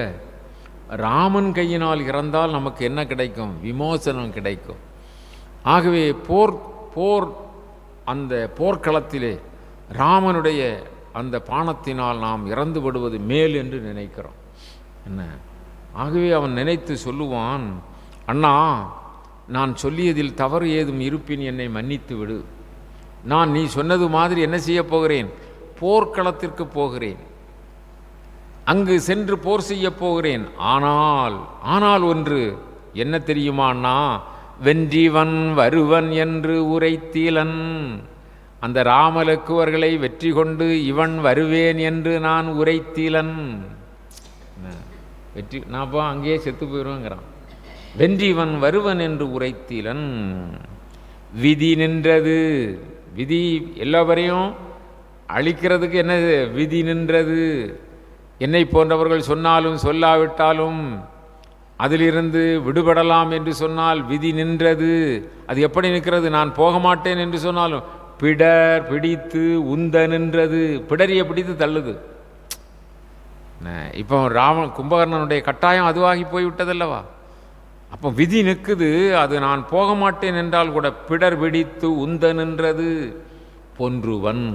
ராமன் கையினால் இறந்தால் நமக்கு என்ன கிடைக்கும்? விமோசனம் கிடைக்கும். ஆகவே போர் அந்த போர்க்களத்திலே ராமனுடைய அந்த பாணத்தினால் நாம் இறந்து விடுவது மேல் என்று நினைக்கிறோம். என்ன? ஆகவே அவன் நினைத்து சொல்லுவான், அண்ணா, நான் சொல்லியதில் தவறு ஏதும் இருப்பின் என்னை மன்னித்து விடு. நான் நீ சொன்னது மாதிரி என்ன செய்ய போகிறேன்? போர்க்களத்திற்கு போகிறேன், அங்கு சென்று போர் செய்ய போகிறேன். ஆனால் ஒன்று என்ன தெரியுமா அண்ணா? வென்றிவன் வருவன் என்று உரைத்தீலன். அந்த ராமலக்குவர்களை வெற்றி கொண்டு இவன் வருவேன் என்று நான் உரைத்தீலன். வெற்றி நான் போ அங்கேயே செத்து போயிடுவேங்கிறான். வென்றிவன் வருவன் என்று உரைத்தீலன். விதி நின்றது. விதி எல்லாவரையும் அழிக்கிறதுக்கு என்ன விதி நின்றது? என்னை போன்றவர்கள் சொன்னாலும் சொல்லாவிட்டாலும் அதிலிருந்து விடுபடலாம் என்று சொன்னால் விதி நின்றது. அது எப்படி நிற்கிறது? நான் போக மாட்டேன் என்று சொன்னாலும் பிடர் பிடித்து உந்த நின்றது. பிடரியை பிடித்து தள்ளுது. இப்போ கும்பகர்ணனுடைய கட்டாயம் அதுவாகி போய்விட்டதல்லவா? அப்போ விதி நிற்குது. அது நான் போக மாட்டேன் என்றால் கூட பிடர் பிடித்து உந்த நின்றது. பொன்றுவன்,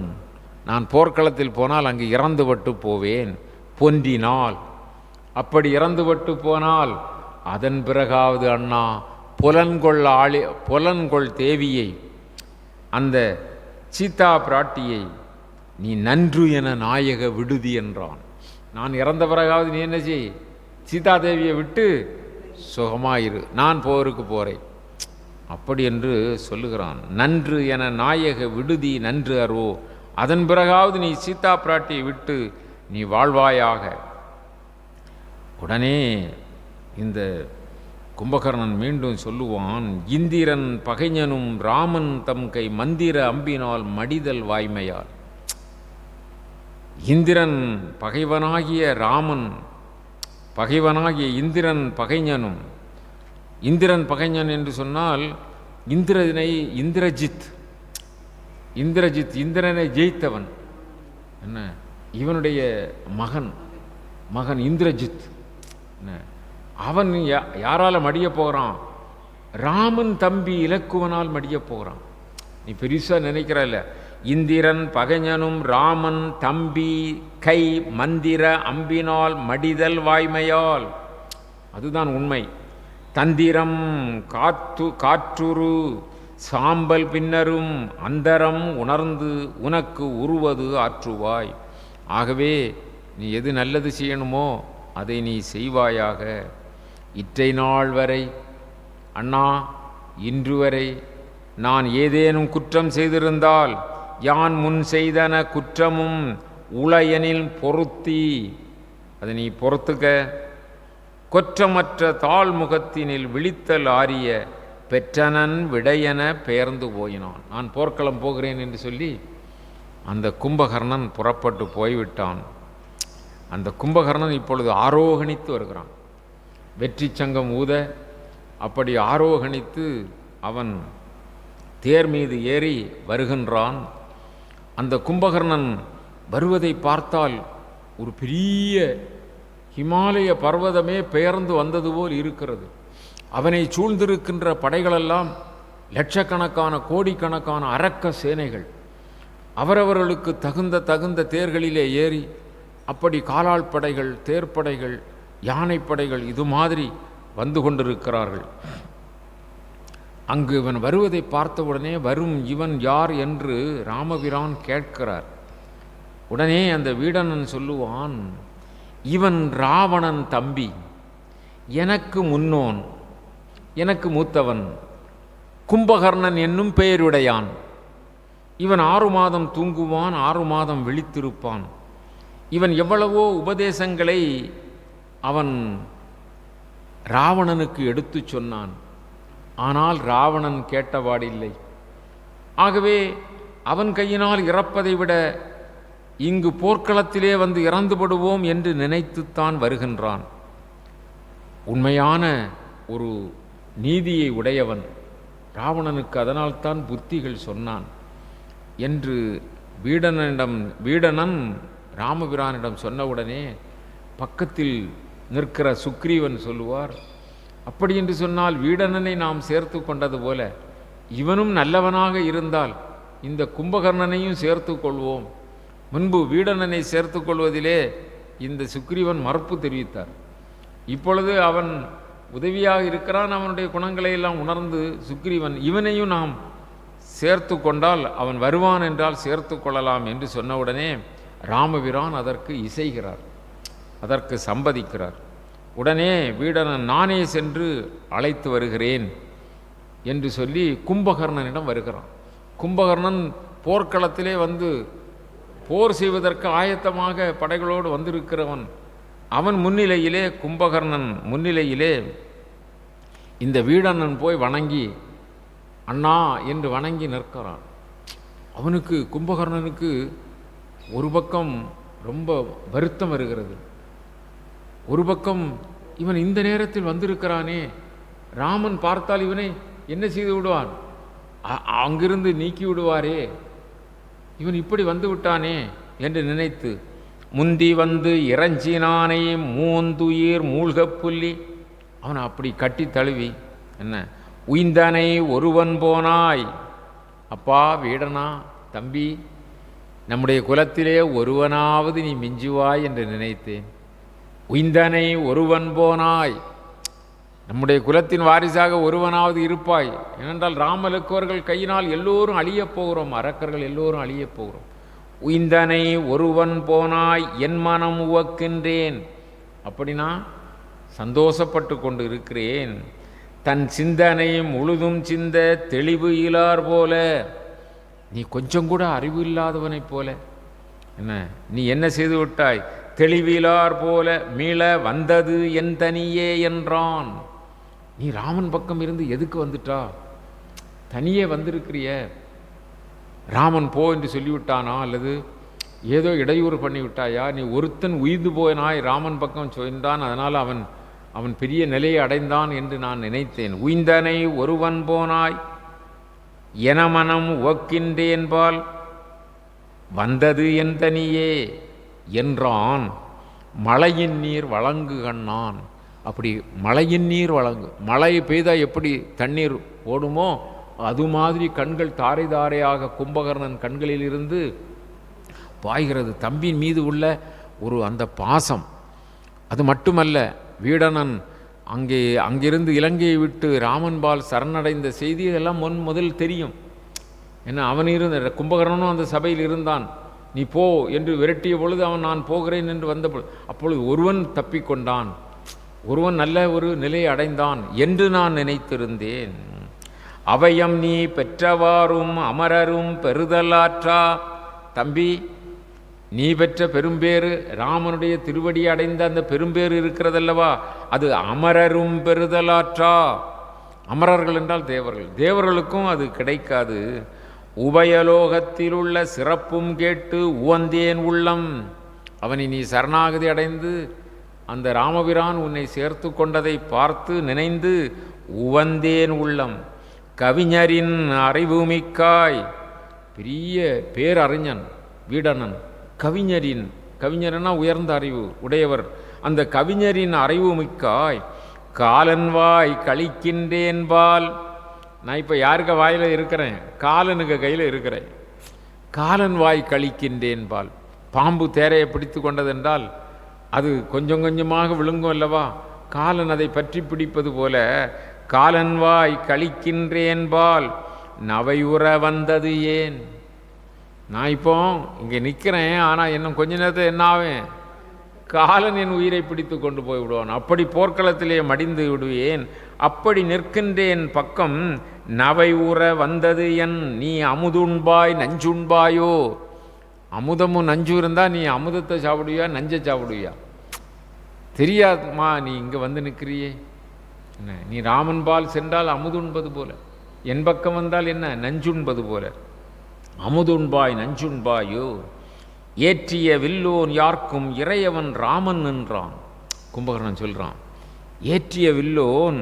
நான் போர்க்களத்தில் போனால் அங்கு இறந்துபட்டு போவேன். பொன்றினால், அப்படி இறந்துபட்டு போனால் அதன் பிறகாவது அண்ணா புலன்கொள் தேவியை, அந்த சீதா பிராட்டியை நீ நன்று என நாயக விடுதி என்றான். நான் இறந்த பிறகாவது நீ என்ன செய்? சீதா தேவியை விட்டு சுகமாயிரு, நான் போருக்கு போகிறேன் அப்படி என்று சொல்லுகிறான். நன்று என நாயக விடுதி நன்று அருவோ, அதன் பிறகாவது நீ சீதா பிராட்டியை விட்டு நீ வாழ்வாயாக. உடனே இந்த கும்பகர்ணன் மீண்டும் சொல்லுவான், இந்திரன் பகைஞனும் ராமன் தம் கை மந்திர அம்பினால் மடிதல் வாய்மையால். இந்திரன் பகைவனாகிய ராமன், பகைவனாகிய இந்திரன் பகைஞனும். இந்திரன் பகைஞன் என்று சொன்னால் இந்திரஜித் இந்திரனை ஜெயித்தவன். என்ன? இவனுடைய மகன் இந்திரஜித். அவன் யாரால மடிய போகிறான்? ராமன் தம்பி இலக்குவனால் மடிய போகிறான். நீ பெருசாக நினைக்கிறல்ல. இந்திரன் பகைஞனும் ராமன் தம்பி கை மந்திர அம்பினால் மடிதல் வாய்மையால். அதுதான் உண்மை. தந்திரம் காற்றுரு சாம்பல் பின்னரும் அந்தரம் உணர்ந்து உனக்கு உருவது ஆற்றுவாய். ஆகவே நீ எது நல்லது செய்யணுமோ அதை நீ செய்வாயாக. இற்றை நாள் வரை அண்ணா, இன்று வரை நான் ஏதேனும் குற்றம் செய்திருந்தால் யான் முன் செய்தன குற்றமும் உளையனில் பொருத்தி அதை நீ பொறுத்துக்க. கொற்றமற்ற தாழ்முகத்தினில் விழித்தல் ஆரிய பெற்றனன் விடையென பெயர்ந்து போயினான். நான் போர்க்களம் போகிறேன் என்று சொல்லி அந்த கும்பகர்ணன் புறப்பட்டு போய்விட்டான். அந்த கும்பகர்ணன் இப்பொழுது ஆரோகணித்து வருகிறான். வெற்றி சங்கம் ஊத அப்படி ஆரோகணித்து அவன் தேர் மீது ஏறி வருகின்றான். அந்த கும்பகர்ணன் வருவதை பார்த்தால் ஒரு பெரிய ஹிமாலய பர்வதமே பெயர்ந்து வந்தது போல் இருக்கிறது. அவனை சூழ்ந்திருக்கின்ற படைகளெல்லாம் லட்சக்கணக்கான கோடிக்கணக்கான அரக்க சேனைகள். அவரவர்களுக்கு தகுந்த தேர்களிலே ஏறி அப்படி காலாள் படைகள், தேர்ப்படைகள், யானைப்படைகள் இது மாதிரி வந்து கொண்டிருக்கிறார்கள். அங்கு இவன் வருவதை பார்த்தவுடனே வரும் இவன் யார் என்று ராமபிரான் கேட்கிறார். உடனே அந்த வீடனன் சொல்லுவான், இவன் ராவணன் தம்பி, எனக்கு முன்னோன், எனக்கு மூத்தவன், கும்பகர்ணன் என்னும் பெயருடையான். இவன் 6 மாதம் தூங்குவான், 6 மாதம் விழித்திருப்பான். இவன் எவ்வளவோ உபதேசங்களை அவன் ராவணனுக்கு எடுத்து சொன்னான். ஆனால் ராவணன் கேட்டபாடில்லை. ஆகவே அவன் கையினால் இறப்பதை விட இங்கு போர்க்களத்திலே வந்து இறந்துபடுவோம் என்று நினைத்துத்தான் வருகின்றான். உண்மையான ஒரு நீதியை உடையவன் ராவணனுக்கு, அதனால்தான் புத்திகள் சொன்னான் என்று வீடனன் ராமபிரானிடம் சொன்னவுடனே பக்கத்தில் நிற்கிற சுக்ரீவன் சொல்லுவார், அப்படி என்று சொன்னால் வீடனனை நாம் சேர்த்து கொண்டது போல இவனும் நல்லவனாக இருந்தால் இந்த கும்பகர்ணனையும் சேர்த்து கொள்வோம். முன்பு வீடனனை சேர்த்து கொள்வதிலே இந்த சுக்ரீவன் மறுப்பு தெரிவித்தார். இப்பொழுது அவன் உதவியாக இருக்கிறான். அவனுடைய குணங்களை எல்லாம் உணர்ந்து சுக்ரீவன் இவனையும் நாம் சேர்த்து கொண்டால் அவன் வருவான் என்றால் சேர்த்து கொள்ளலாம் என்று சொன்னவுடனே ராமபிரான் அதற்கு இசைகிறார், அதற்கு சம்மதிக்கிறார். உடனே வீடனன் நானே சென்று அழைத்து வருகிறேன் என்று சொல்லி கும்பகர்ணனிடம் வருகிறான். கும்பகர்ணன் போர்க்களத்திலே வந்து போர் செய்வதற்கு ஆயத்தமாக படைகளோடு வந்திருக்கிறவன். அவன் முன்னிலையிலே, கும்பகர்ணன் முன்னிலையிலே இந்த வீடனன் போய் வணங்கி அண்ணா என்று வணங்கி நிற்கிறான். அவனுக்கு, கும்பகர்ணனுக்கு ஒரு பக்கம் ரொம்ப வருத்தம் வருகிறது. ஒரு பக்கம் இவன் இந்த நேரத்தில் வந்திருக்கிறானே, ராமன் பார்த்தால் இவனை என்ன செய்து விடுவான், அங்கிருந்து நீக்கி விடுவாரே, இவன் இப்படி வந்து விட்டானே என்று நினைத்து முந்தி வந்து இறஞ்சினானை மூந்துயிர் மூழ்கப் புள்ளி அவனை அப்படி கட்டி தழுவி, என்ன உய்ந்தனை ஒருவன் போனாய், அப்பா வீடனா தம்பி, நம்முடைய குலத்திலே ஒருவனாவது நீ மிஞ்சுவாய் என்று நினைத்தேன். உய்ந்தனை ஒருவன் போனாய், நம்முடைய குலத்தின் வாரிசாக ஒருவனாவது இருப்பாய். ஏனென்றால் ராமலக்குவர்கள் கையினால் எல்லோரும் அழியப் போகிறோம், அரக்கர்கள் எல்லோரும் அழியப் போகிறோம். உய்ந்தனை ஒருவன் போனாய் என் மனம் உவக்கின்றேன், அப்படின்னா சந்தோஷப்பட்டு கொண்டு இருக்கிறேன். தன் சிந்தனை முழுதும் சிந்த தெளிவு இலார் போல, நீ கொஞ்சம் கூட அறிவு இல்லாதவனைப் போல, என்ன நீ என்ன செய்து விட்டாய், தெளிவிலார் போல மீள வந்தது என் தனியே என்றான். நீ ராமன் பக்கம் இருந்து எதுக்கு வந்துட்டா, தனியே வந்திருக்கிறிய, ராமன் போ என்று சொல்லிவிட்டானா, அல்லது ஏதோ இடையூறு பண்ணிவிட்டாயா, நீ ஒருத்தன் உய்து போனாய் ராமன் பக்கம் சொன்னான், அதனால் அவன் பெரிய நிலையை அடைந்தான் என்று நான் நினைத்தேன். உய்ந்தனை ஒருவன் போனாய் என மனம் உவக்கின்றேன்பால் வந்தது என் தனியே என்றான். மழையின் நீர் வழங்கு கண்ணான், அப்படி மழையின் நீர் வழங்கு, மழை பெய்தால் எப்படி தண்ணீர் ஓடுமோ அது மாதிரி கண்கள் தாரை தாரையாக கும்பகர்ணன் கண்களிலிருந்து பாய்கிறது. தம்பியின் மீது உள்ள ஒரு அந்த பாசம். அது மட்டுமல்ல, வீடனன் அங்கிருந்து இலங்கையை விட்டு ராமன்பால் சரணடைந்த செய்தி எல்லாம் முதல் தெரியும். ஏன்னா அவன் இருந்த கும்பகர்ணனும் அந்த சபையில் இருந்தான். நீ போ என்று விரட்டிய பொழுது அவன் நான் போகிறேன் என்று வந்த அப்பொழுது ஒருவன் தப்பிக்கொண்டான், ஒருவன் நல்ல ஒரு நிலையை அடைந்தான் என்று நான் நினைத்திருந்தேன். அவையம் நீ பெற்றவாறும் அமரரும் பெறுதலாற்றா, தம்பி நீ பெற்ற பெரும்பேறு, ராமனுடைய திருவடி அடைந்த அந்த பெரும்பேறு இருக்கிறதல்லவா, அது அமரரும் பெறுதலாற்றா. அமரர்கள் என்றால் தேவர்கள், தேவர்களுக்கும் அது கிடைக்காது. உபயலோகத்திலுள்ள சிறப்பும் கேட்டு உவந்தேன் உள்ளம். அவனை நீ சரணாகதி அடைந்து அந்த ராமபிரான் உன்னை சேர்த்து கொண்டதை பார்த்து நினைந்து உவந்தேன் உள்ளம். கவிஞரின் அறிவுமிக்காய், பெரிய பேரறிஞன் வீடனன், கவிஞரின், கவிஞர்னா உயர்ந்த அறிவு உடையவர், அந்த கவிஞரின் அறிவுமிக்காய் காலன்வாய் கழிக்கின்றேன்பால். நான் இப்போ யாருக்க வாயில் இருக்கிறேன்? காலனுக்கு கையில் இருக்கிறேன். காலன் வாய் கழிக்கின்றேன்பால். பாம்பு தேரையை பிடித்து கொண்டதென்றால் அது கொஞ்சம் கொஞ்சமாக விழுங்கும் அல்லவா, காலன் அதை பற்றி பிடிப்பது போல காலன் வாய் கழிக்கின்றேன்பால் நவையுற வந்தது ஏன். நான் இப்போ இங்கே நிற்கிறேன், ஆனால் இன்னும் கொஞ்ச நேரத்தில் என்ன ஆவேன்? காலன் என் உயிரை பிடித்து கொண்டு போய் விடுவான். அப்படி போர்க்களத்திலே மடிந்து விடுவேன். அப்படி நிற்கின்றேன் பக்கம் நவை உற வந்தது என். நீ அமுதுண்பாய் நஞ்சுண்பாயோ. அமுதமும் நஞ்சு இருந்தால் நீ அமுதத்தை சாப்பிடுவியா நஞ்சை சாப்பிடுவியா? தெரியாதுமா, நீ இங்கே வந்து நிற்கிறியே. என்ன, நீ ராமன்பால் சென்றால் அமுதுண்பது போல, என் பக்கம் வந்தால் என்ன நஞ்சுண்பது போல. அமுதுண்பாய் நஞ்சுண்பாயோ. ஏற்றிய வில்லோன் யார்க்கும் இறையவன் ராமன் என்றான். கும்பகர்ணன் சொல்கிறான், ஏற்றிய வில்லோன்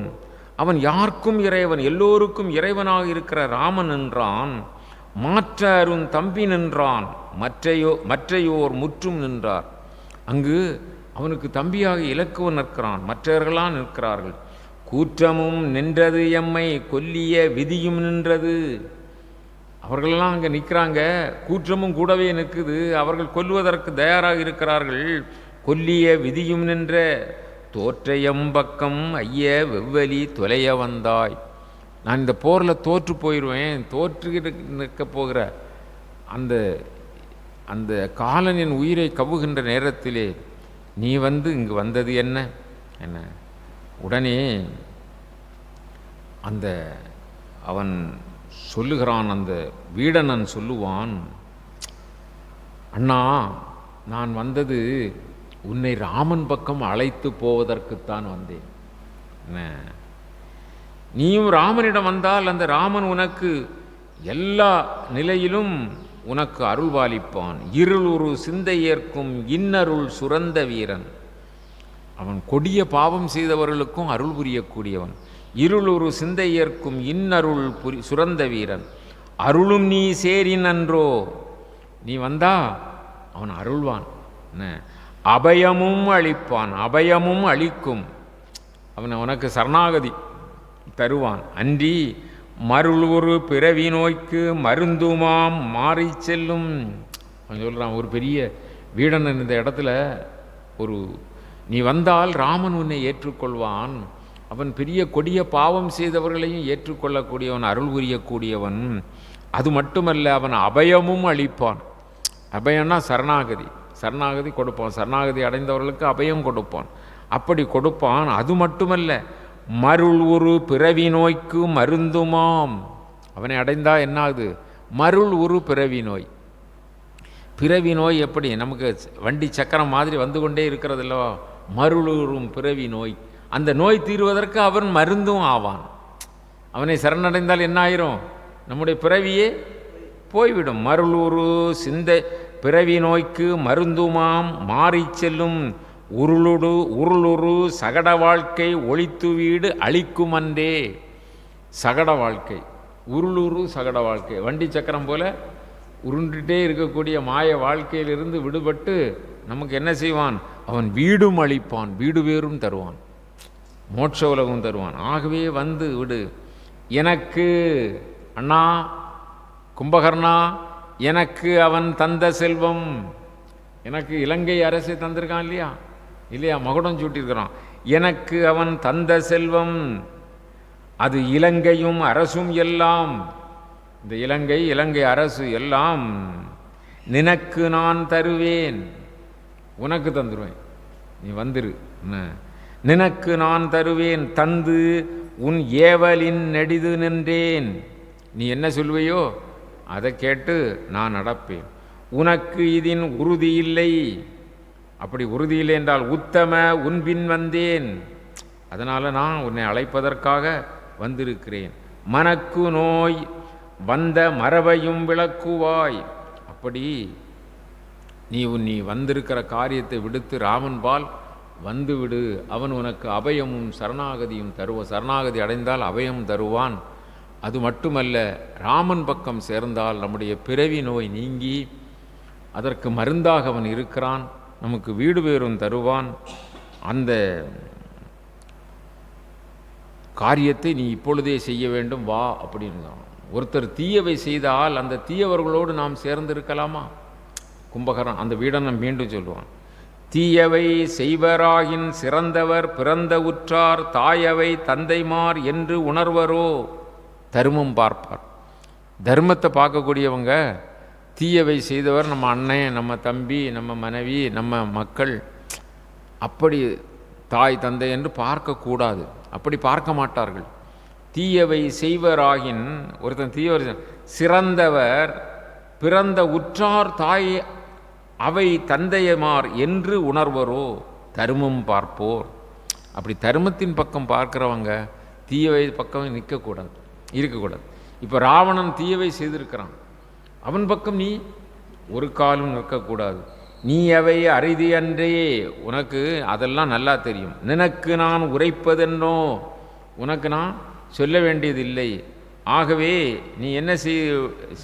அவன் யாருக்கும் இறைவன், எல்லோருக்கும் இறைவனாக இருக்கிற ராமன் என்றான். மாற்ற அருண் தம்பி நின்றான், மற்றையோர் முற்றும் நின்றார். அங்கு அவனுக்கு தம்பியாக இலக்குவன் நிற்கிறான், மற்றவர்களாம் நிற்கிறார்கள். கூற்றமும் நின்றது எம்மை கொல்லிய விதியும் நின்றது. அவர்களெல்லாம் அங்கே நிற்கிறாங்க, கூற்றமும் கூடவே நிற்குது, அவர்கள் கொல்லுவதற்கு தயாராக இருக்கிறார்கள். கொல்லிய விதியும் நின்ற தோற்றையம்பக்கம் ஐய வெவ்வலி தொலைய வந்தாய். நான் இந்த போரில் தோற்று போயிடுவேன், தோற்று நிற்க போகிற அந்த அந்த காலனின் உயிரை கவுகின்ற நேரத்திலே நீ வந்து இங்கு வந்தது என்ன என்ன. உடனே அந்த அவன் சொல்லுகிறான், அந்த வீடனன் சொல்லுவான், அண்ணா நான் வந்தது உன்னை ராமன் பக்கம் அழைத்து போவதற்குத்தான் வந்தேன். நீயும் ராமனிடம் வந்தால் அந்த ராமன் உனக்கு எல்லா நிலையிலும் உனக்கு அருள்பாலிப்பான். இருள் ஒரு சிந்தை ஏற்கும் இன்னருள் சுரந்த வீரன். அவன் கொடிய பாவம் செய்தவர்களுக்கும் அருள் புரியக்கூடியவன். இருள் ஒரு சிந்தை ஏற்கும் இன்னருள் சுரந்த வீரன். அருளும் நீ சேரின் அன்றோ. நீ வந்தா அவன் அருள்வான், அபயமும் அளிப்பான், அபயமும் அளிக்கும். அவன் உனக்கு சரணாகதி தருவான். அன்றி மருள் ஒரு பிறவி நோய்க்கு மருந்துமாம் மாறி செல்லும். அவன் சொல்கிறான், ஒரு பெரிய வீடனன் இந்த இடத்துல ஒரு நீ வந்தால் ராமன் உன்னை ஏற்றுக்கொள்வான். அவன் பெரிய கொடிய பாவம் செய்தவர்களையும் ஏற்றுக்கொள்ளக்கூடியவன், அருள் புரியக்கூடியவன். அது மட்டுமல்ல, அவன் அபயமும் அளிப்பான். அபயம்னா சரணாகதி, சரணாகதி கொடுப்பான். சரணாகதி அடைந்தவர்களுக்கு அபயம் கொடுப்பான். அப்படி கொடுப்பான். அது மட்டுமல்ல, மருள் ஒரு பிறவி நோய்க்கு மருந்துமாம். அவனை அடைந்தா என்ன ஆகுது? மருள் ஒரு பிறவி நோய். பிறவி நோய் எப்படி நமக்கு வண்டி சக்கரம் மாதிரி வந்து கொண்டே இருக்கிறது இல்லவா? மருளுறும் பிறவி நோய். அந்த நோய் தீர்வதற்கு அவன் மருந்தும் ஆவான். அவனை சரணடைந்தால் என்ன ஆயிரும்? நம்முடைய பிறவியே போய்விடும். மருளூரு சிந்தை பிறவி நோய்க்கு மருந்துமாம் மாறி செல்லும். உருளுரு சகட வாழ்க்கை ஒழித்து வீடு அழிக்கும் அன்றே. சகட வாழ்க்கை, உருளுரு சகட வாழ்க்கை, வண்டி சக்கரம் போல உருண்டுட்டே இருக்கக்கூடிய மாய வாழ்க்கையிலிருந்து விடுபட்டு நமக்கு என்ன செய்வான்? அவன் வீடும் அளிப்பான், வீடு பேரும் தருவான், மோட்ச உலகம் தருவான். ஆகவே வந்து விடு. எனக்கு அண்ணா கும்பகர்ணா, எனக்கு அவன் தந்த செல்வம், எனக்கு இலங்கை அரசை தந்திருக்கான் இல்லையா, இல்லையா, மகுடம் சூட்டியிருக்கிறான். எனக்கு அவன் தந்த செல்வம் அது இலங்கையும் அரசும் எல்லாம். இந்த இலங்கை அரசு எல்லாம் நினக்கு நான் தருவேன். உனக்கு தந்துடுவேன், நீ வந்துரு. நினக்கு நான் தருவேன் தந்து உன் ஏவலின் நெடிது நின்றேன். நீ என்ன சொல்வையோ அதை கேட்டு நான் நடப்பேன். உனக்கு இதின் உறுதி இல்லை. அப்படி உறுதி இல்லை என்றால் உத்தம உன்பின் வந்தேன், அதனால் நான் உன்னை அழைப்பதற்காக வந்திருக்கிறேன். மனக்கு நோய் வந்த மரபையும் விளக்குவாய். அப்படி நீ வந்திருக்கிற காரியத்தை விடுத்து ராமன்பால் வந்துவிடு, அவன் உனக்கு அபயமும் சரணாகதியும் தருவான். சரணாகதி அடைந்தால் அபயம் தருவான். அது மட்டுமல்ல, ராமன் பக்கம் சேர்ந்தால் நம்முடைய பிறவி நோய் நீங்கி அதற்கு மருந்தாக அவன் இருக்கிறான், நமக்கு வீடு பேரும் தருவான். அந்த காரியத்தை நீ இப்பொழுதே செய்ய வேண்டும், வா அப்படின்னு. ஒருத்தர் தீயவை செய்தால் அந்த தீயவர்களோடு நாம் சேர்ந்திருக்கலாமா? கும்பகரன் அந்த வீடனம் மீண்டும் சொல்லுவான், தீயவை செய்வராகின் சிறந்தவர் பிறந்த உற்றார் தாயவை தந்தைமார் என்று உணர்வரோ. தர்மம் பார்ப்பார். தர்மத்தை பார்க்கக்கூடியவங்க தீயவை செய்தவர் நம்ம அண்ணன், நம்ம தம்பி, நம்ம மனைவி, நம்ம மக்கள், அப்படி தாய் தந்தை என்று பார்க்கக்கூடாது. அப்படி பார்க்க மாட்டார்கள். தீயவை செய்வராகின், ஒருத்தன் தீயவர் சிறந்தவர் பிறந்த உற்றார் தாய் அவை தந்தையமார் என்று உணர்வரோ. தர்மம் பார்ப்போர். அப்படி தர்மத்தின் பக்கம் பார்க்குறவங்க தீயவை பக்கம் இருக்கக்கூடாது. இப்போ ராவணன் தீயவை செய்திருக்கிறான், அவன் பக்கம் நீ ஒரு காலும் நிற்கக்கூடாது. நீ அவை அரிதி அன்றே, உனக்கு அதெல்லாம் நல்லா தெரியும். நினக்கு நான் உரைப்பதென்னோ, உனக்கு நான் சொல்ல வேண்டியதில்லை. ஆகவே நீ என்ன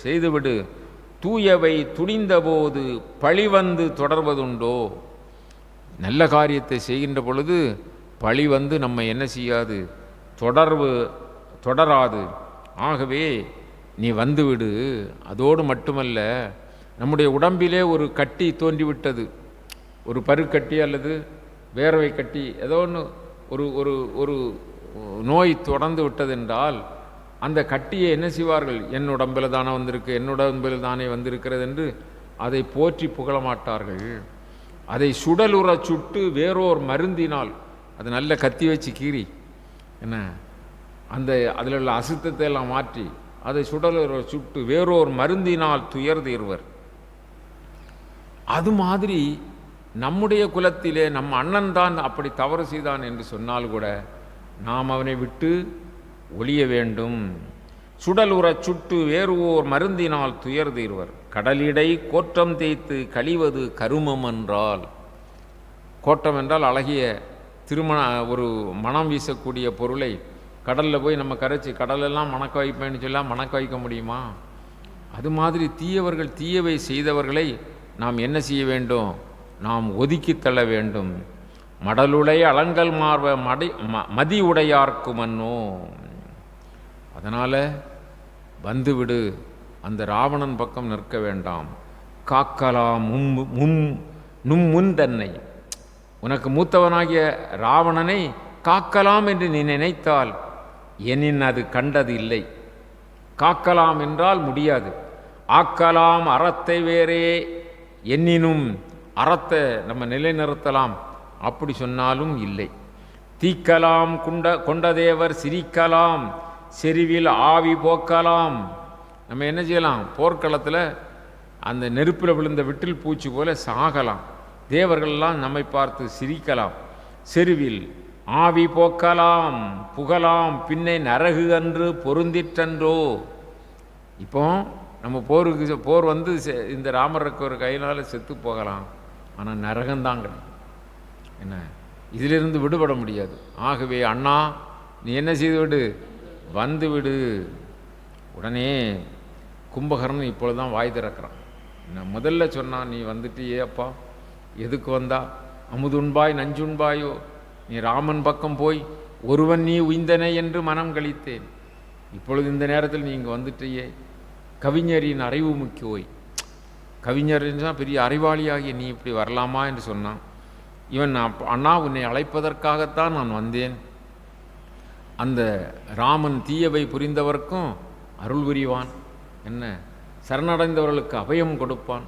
செய்துவிடு, தூயவை துணிந்தபோது பழி வந்து தொடர்வதுண்டோ. நல்ல காரியத்தை செய்கின்ற பொழுது பழி வந்து நம்ம என்ன செய்யாது, தொடராது. ஆகவே நீ வந்துவிடு. அதோடு மட்டுமல்ல, நம்முடைய உடம்பிலே ஒரு கட்டி தோன்றிவிட்டது, ஒரு பருக்கட்டி அல்லது வேர்வை கட்டி, ஏதோ ஒன்று ஒரு ஒரு ஒரு நோய் தொடர்ந்து விட்டதென்றால் அந்த கட்டியை என்ன செய்வார்கள், என் உடம்பில் தானே வந்திருக்கு, என்னோட உடம்பில் தானே வந்திருக்கிறது என்று அதை போற்றி புகழ மாட்டார்கள். அதை சுடலுற சுட்டு வேறோர் மருந்தினால், அது நல்ல கத்தி வச்சு கீறி என்ன அந்த அதில் உள்ள அசுத்தத்தை எல்லாம் மாற்றி அதை சுடலுற சுட்டு வேறோர் மருந்தினால் துயர் தீர்வர். அது மாதிரி நம்முடைய குலத்திலே நம் அண்ணன் தான் அப்படி தவறு செய்தான் என்று சொன்னால் கூட நாம் அவனை விட்டு ஒழிய வேண்டும். சுடல் உறச் சுட்டு வேறுவோர் மருந்தினால் துயர் தீர்வர். கடலிடை கோற்றம் தேய்த்து கழிவது கருமம் என்றால், கோட்டம் என்றால் அழகிய ஒரு மனம் வீசக்கூடிய பொருளை கடலில் போய் நம்ம கரைச்சி கடலெல்லாம் மணக்க வைப்பேன்னு சொல்லலாம், மணக்க வைக்க முடியுமா? அது மாதிரி தீயவர்கள் தீயவை செய்தவர்களை நாம் என்ன செய்ய வேண்டும், நாம் ஒதுக்கி தள்ள வேண்டும். மடலுடை அலங்கல் மார்வ மதி உடையார்க்கு மன்னோ. அதனால் வந்துவிடு, அந்த ராவணன் பக்கம் நிற்க வேண்டாம். காக்கலாம் முன் தன்னை, உனக்கு மூத்தவனாகிய ராவணனை காக்கலாம் என்று நீ நினைத்தால் எனின் அது கண்டது இல்லை. காக்கலாம் என்றால் முடியாது. ஆக்கலாம் அறத்தை வேறே எண்ணினும், அறத்தை நம்ம நிலைநிறுத்தலாம் அப்படி சொன்னாலும் இல்லை. தீக்கலாம் கொண்டதேவர் சிரிக்கலாம், செறிவில் ஆவி போக்கலாம். நம்ம என்ன செய்யலாம், போர்க்களத்தில் அந்த நெருப்பில் விழுந்த விட்டில் பூச்சி போல சாகலாம். தேவர்கள்லாம் நம்மை பார்த்து சிரிக்கலாம். செருவில் ஆவி போக்கலாம், புகலாம், பின்னை நரகு அன்று பொருந்திற்றன்றோ. இப்போ நம்ம போர் வந்து இந்த ராமருக்கு ஒரு கையினால் செத்து போகலாம், ஆனால் நரகந்தாங்க என்ன, இதிலிருந்து விடுபட முடியாது. ஆகவே அண்ணா நீ என்ன செய்து விடு, வந்து விடு. உடனே கும்பகர்ணன் இப்பொழுதுதான் வாய் திறக்கிறான். நான் முதல்ல சொன்னான், நீ வந்துட்டியே அப்பா, எதுக்கு வந்தா, அமுதுண்பாய் நஞ்சுண்பாயோ, நீ ராமன் பக்கம் போய் ஒருவன் நீ உய்ந்தனை என்று மனம் கழித்தேன். இப்பொழுது இந்த நேரத்தில் நீ இங்கே வந்துட்டியே, கவிஞரின் அறிவு முக்கியோய், கவிஞர்னா பெரிய அறிவாளியாகிய நீ இப்படி வரலாமா என்று சொன்னான். இவன் அண்ணா உன்னை அழைப்பதற்காகத்தான் நான் வந்தேன். அந்த ராமன் தீயவை புரிந்தவர்க்கும் அருள் புரிவான், என்ன சரணடைந்தவர்களுக்கு அபயம் கொடுப்பான்.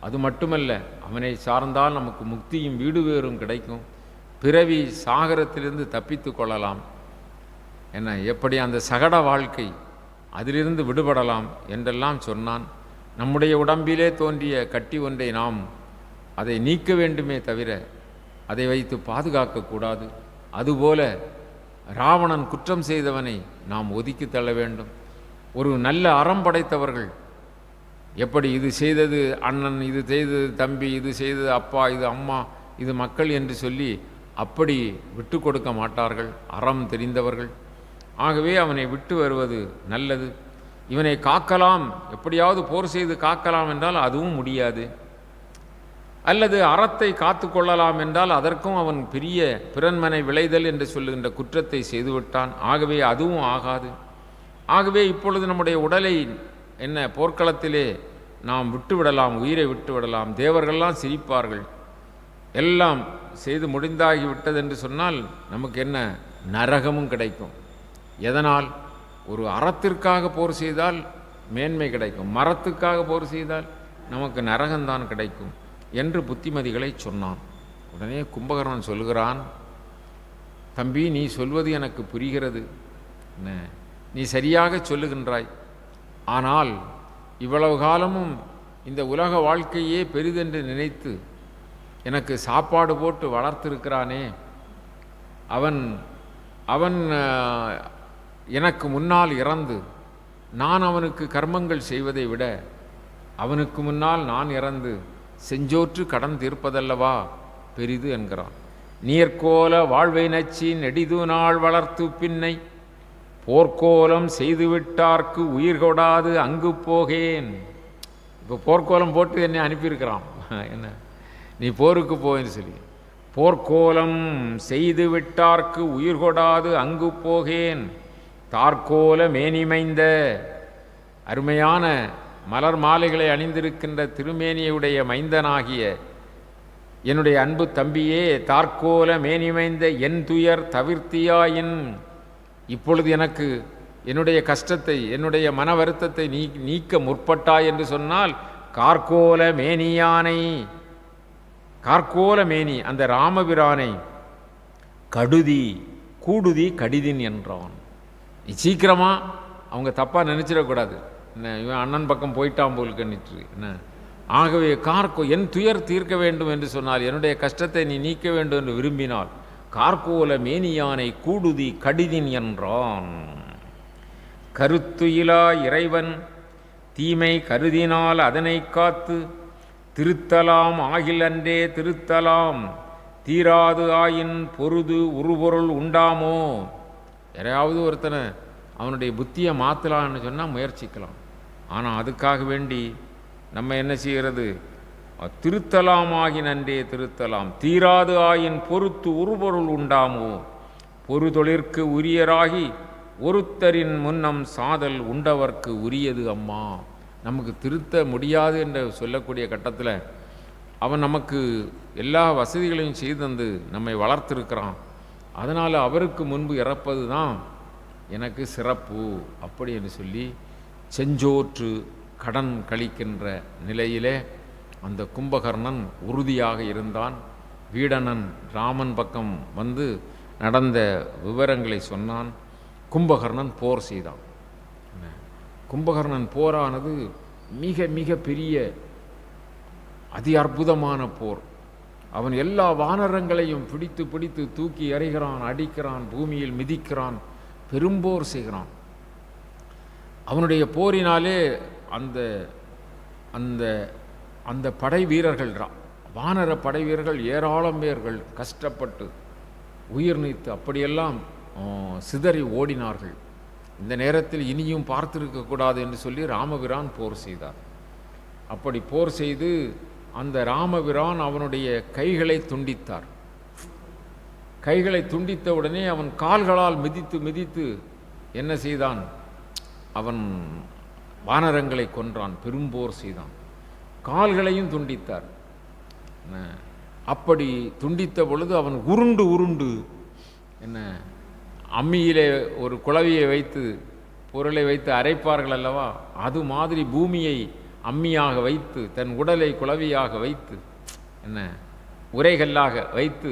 அது மட்டுமல்ல, அவனை சார்ந்தால் நமக்கு முக்தியும் வீடு வேறும் கிடைக்கும், பிறவி சாகரத்திலிருந்து தப்பித்து கொள்ளலாம், என்ன எப்படி அந்த சகட வாழ்க்கை அதிலிருந்து விடுபடலாம் என்றெல்லாம் சொன்னான். நம்முடைய உடம்பிலே தோன்றிய கட்டி ஒன்றை நாம் அதை நீக்க வேண்டுமே தவிர அதை வைத்து பாதுகாக்கக்கூடாது. அதுபோல ராவணன் குற்றம் செய்தவனை நாம் ஒதுக்கி தள்ள வேண்டும். ஒரு நல்ல அறம் படைத்தவர்கள் எப்படி இது செய்தது அண்ணன், இது செய்தது தம்பி, இது செய்தது அப்பா, இது அம்மா, இது மக்கள் என்று சொல்லி அப்படி விட்டு கொடுக்க மாட்டார்கள் அறம் தெரிந்தவர்கள். ஆகவே அவனை விட்டு வருவது நல்லது. இவனை காக்கலாம், எப்படியாவது போர் செய்து காக்கலாம் என்றால் அதுவும் முடியாது. அல்லது அறத்தை காத்து கொள்ளலாம் என்றால் அதற்கும் அவன் பெரிய பிறன்மனை விளைதல் என்று சொல்லுகின்ற குற்றத்தை செய்துவிட்டான். ஆகவே அதுவும் ஆகாது. ஆகவே இப்பொழுது நம்முடைய உடலை போர்க்களத்திலே நாம் விட்டுவிடலாம், உயிரை விட்டுவிடலாம். தேவர்கள்லாம் சிரிப்பார்கள். எல்லாம் செய்து முடிந்தாகி விட்டது என்று சொன்னால் நமக்கு என்ன நரகமும் கிடைக்கும். எதனால்? ஒரு அறத்திற்காக போர் செய்தால் மேன்மை கிடைக்கும், மரத்துக்காக போர் செய்தால் நமக்கு நரகம்தான் கிடைக்கும் என்று புத்திமதிகளை சொன்னான். உடனே கும்பகர்ணன் சொல்கிறான், தம்பி நீ சொல்வது எனக்கு புரிகிறது, நீ சரியாக சொல்லுகின்றாய். ஆனால் இவ்வளவு காலமும் இந்த உலக வாழ்க்கையே பெரிதென்று நினைத்து எனக்கு சாப்பாடு போட்டு வளர்த்திருக்கிறானே, அவன் அவன் எனக்கு முன்னால் இறந்து நான் அவனுக்கு கர்மங்கள் செய்வதை விட அவனுக்கு முன்னால் நான் இறந்து செஞ்சோற்று கடன் தீர்ப்பதல்லவா பெரிது என்கிறான். நீர்கோல வாழ்வை நச்சி நெடிது நாள் வளர்த்து பின்னை போர்க்கோலம் செய்துவிட்டார்க்கு உயிர் கொடாது அங்கு போகேன். இப்போ போர்க்கோலம் போட்டு என்னை அனுப்பியிருக்கிறான், என்ன நீ போருக்கு போன்னு சொல்லி. போர்க்கோலம் செய்து விட்டார்க்கு உயிர் கொடாது அங்கு போகேன். தார்கோல மேனிமைந்த, அருமையான மலர் மாலைகளை அணிந்திருக்கின்ற திருமேனியுடைய மைந்தனாகிய என்னுடைய அன்பு தம்பியே, தார்கோல மேனிமைந்த என் துயர் தவிர்த்தியாயின், இப்பொழுது எனக்கு என்னுடைய கஷ்டத்தை, என்னுடைய மன வருத்தத்தை நீக்க முற்பட்டாய் என்று சொன்னால் கார்கோல மேனியானை, கார்கோல மேனி அந்த ராமபிரானை கடுதி கூடுதி கடிதின் என்றான். நீ சீக்கிரமாக அவங்க தப்பாக நினச்சிடக்கூடாது, என்ன இவன் அண்ணன் பக்கம் போயிட்டான் போல் கண்ணிட்டு என்ன. ஆகவே என் துயர் தீர்க்க வேண்டும் என்று சொன்னால், என்னுடைய கஷ்டத்தை நீ நீக்க வேண்டும் என்று விரும்பினால் கார்கோல மேனியானை கூடுதி கடிதின் என்றான். கருத்துயிலா இறைவன் தீமை கருதினால் அதனை காத்து திருத்தலாம் ஆகில் அன்றே திருத்தலாம் தீராது ஆயின் பொருது உருபொருள் உண்டாமோ. யாரையாவது ஒருத்தனை அவனுடைய புத்தியை மாற்றலான்னு சொன்னால் முயற்சிக்கலாம். ஆனால் அதுக்காக வேண்டி நம்ம என்ன செய்கிறது? திருத்தலாம் ஆகின் அன்றே திருத்தலாம் தீராது ஆயின் பொறுத்து உருபொருள் உண்டாமோ. பொறுதொழிற்கு உரியராகி ஒருத்தரின் முன்னம் சாதல் உண்டவர்க்கு உரியது அம்மா. நமக்கு திருத்த முடியாது என்று சொல்லக்கூடிய கட்டத்தில் அவன் நமக்கு எல்லா வசதிகளையும் செய்து தந்து நம்மை வளர்த்திருக்கிறான். அதனால் அவருக்கு முன்பு இறப்பது தான் எனக்கு சிறப்பு அப்படி என்று சொல்லி செஞ்சோற்று கடன் கழிக்கின்ற நிலையிலே அந்த கும்பகர்ணன் உறுதியாக இருந்தான். வீடணன் ராமன் பக்கம் வந்து நடந்த விவரங்களை சொன்னான். கும்பகர்ணன் போர் செய்தான். கும்பகர்ணன் போரானது மிக மிக பெரிய அதி அற்புதமான போர். அவன் எல்லா வானரங்களையும் பிடித்து பிடித்து தூக்கி எறிகிறான், அடிக்கிறான், பூமியில் மிதிக்கிறான், பெரும்போர் செய்கிறான். அவனுடைய போரினாலே அந்த அந்த அந்த படை வீரர்கள், வானர படை வீரர்கள் ஏராளம் பேர்கள் கஷ்டப்பட்டு உயிர் நீத்து அப்படியெல்லாம் சிதறி ஓடினார்கள். இந்த நேரத்தில் இனியும் பார்த்திருக்கக்கூடாது என்று சொல்லி ராமபிரான் போர் செய்தார். அப்படி போர் செய்து அந்த ராமபிரான் அவனுடைய கைகளை துண்டித்தார். கைகளை துண்டித்த உடனே அவன் கால்களால் மிதித்து மிதித்து என்ன செய்தான்? அவன் வானரங்களை கொன்றான், பெரும்போர் செய்தான். கால்களையும் துண்டித்தார். அப்படி துண்டித்த பொழுது அவன் உருண்டு உருண்டு என்ன அம்மியிலே ஒரு குளவியை வைத்து பொருளை வைத்து அரைப்பார்கள் அல்லவா, அது மாதிரி பூமியை அம்மியாக வைத்து தன் உடலை குளவியாக வைத்து என்ன உரைகல்லாக வைத்து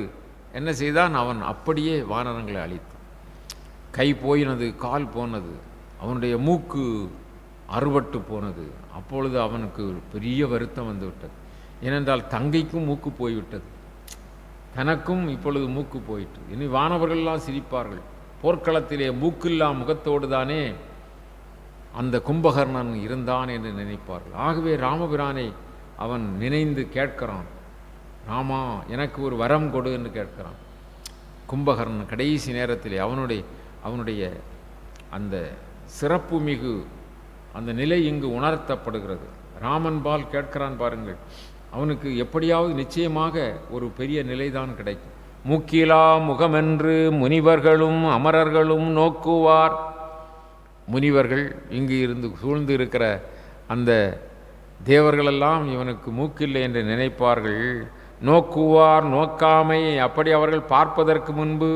என்ன செய்தான்? அவன் அப்படியே வானரங்களை அழித்தான். கை போயினது, கால் போனது, அவனுடைய மூக்கு அறுபட்டு போனது. அப்பொழுது அவனுக்கு பெரிய வருத்தம் வந்து விட்டது. ஏனென்றால் தங்கைக்கும் மூக்கு போய்விட்டது, தனக்கும் இப்பொழுது மூக்கு போயிற்று. இனி வானவர்கள்லாம் சிரிப்பார்கள். போர்க்களத்திலே மூக்கில்லா முகத்தோடு தானே அந்த கும்பகர்ணன் இருந்தான் என்று நினைப்பார்கள். ஆகவே ராமபிரானை அவன் நினைந்து கேட்கிறான், ராமா எனக்கு ஒரு வரம் கொடு என்று கேட்கிறான். கும்பகர்ணன் கடைசி நேரத்திலே அவனுடைய அந்த சிறப்பு மிகு அந்த நிலை இங்கு உணர்த்தப்படுகிறது. ராமன்பால் கேட்கிறான் பாருங்கள். அவனுக்கு எப்படியாவது நிச்சயமாக ஒரு பெரிய நிலைதான் கிடைக்கும். மூக்கிலா முகமென்று முனிவர்களும் அமரர்களும் நோக்குவார். முனிவர்கள் இங்கு இருந்து சூழ்ந்து இருக்கிற அந்த தேவர்களெல்லாம் இவனுக்கு மூக்கில்லை என்று நினைப்பார்கள். நோக்குவார் நோக்காமை. அப்படி அவர்கள் பார்ப்பதற்கு முன்பு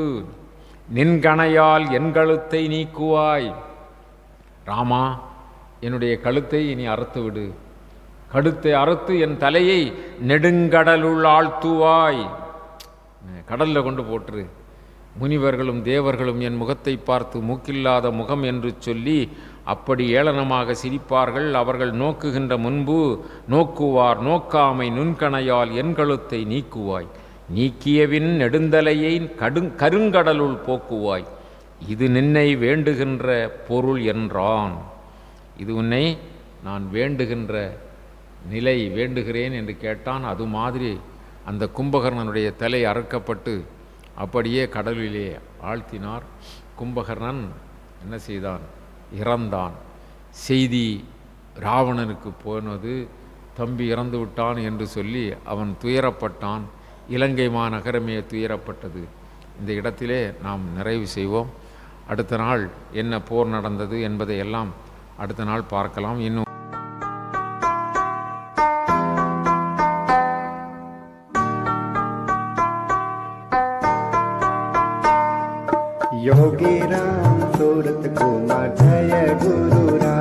நின்கணையால் என் கழுத்தை நீக்குவாய். ராமா, என்னுடைய கழுத்தை இனி அறுத்து விடு. கழுத்தை அறுத்து என் தலையை நெடுங்கடலுள் ஆழ்த்துவாய். கடலில் கொண்டு போட்டுரு. முனிவர்களும் தேவர்களும் என் முகத்தை பார்த்து மூக்கில்லாத முகம் என்று சொல்லி அப்படி ஏளனமாக சிரிப்பார்கள். அவர்கள் நோக்குகின்ற முன்பு நோக்குவார் நோக்காமை நுண்கணையால் என் கழுத்தை நீக்குவாய். நீக்கியவின் நெடுந்தலையை கருங்கடலுள் போக்குவாய். இது நின்னை வேண்டுகின்ற பொருள் என்றான். இது உன்னை நான் வேண்டுகின்ற நிலை, வேண்டுகிறேன் என்று கேட்டான். அது மாதிரி அந்த கும்பகர்ணனுடைய தலை அறுக்கப்பட்டு அப்படியே கடலிலே ஆழ்த்தினார். கும்பகர்ணன் என்ன செய்தான்? இறந்தான். செய்தி ராவணனுக்கு போனது, தம்பி இறந்து விட்டான் என்று சொல்லி அவன் துயரப்பட்டான். இலங்கை மாநகரமே துயரப்பட்டது. இந்த இடத்திலே நாம் நிறைவு செய்வோம். அடுத்த நாள் என்ன போர் நடந்தது என்பதை எல்லாம் அடுத்த நாள் பார்க்கலாம். இன்னும் योगी राम सूरत कुमार जय गुरु राम।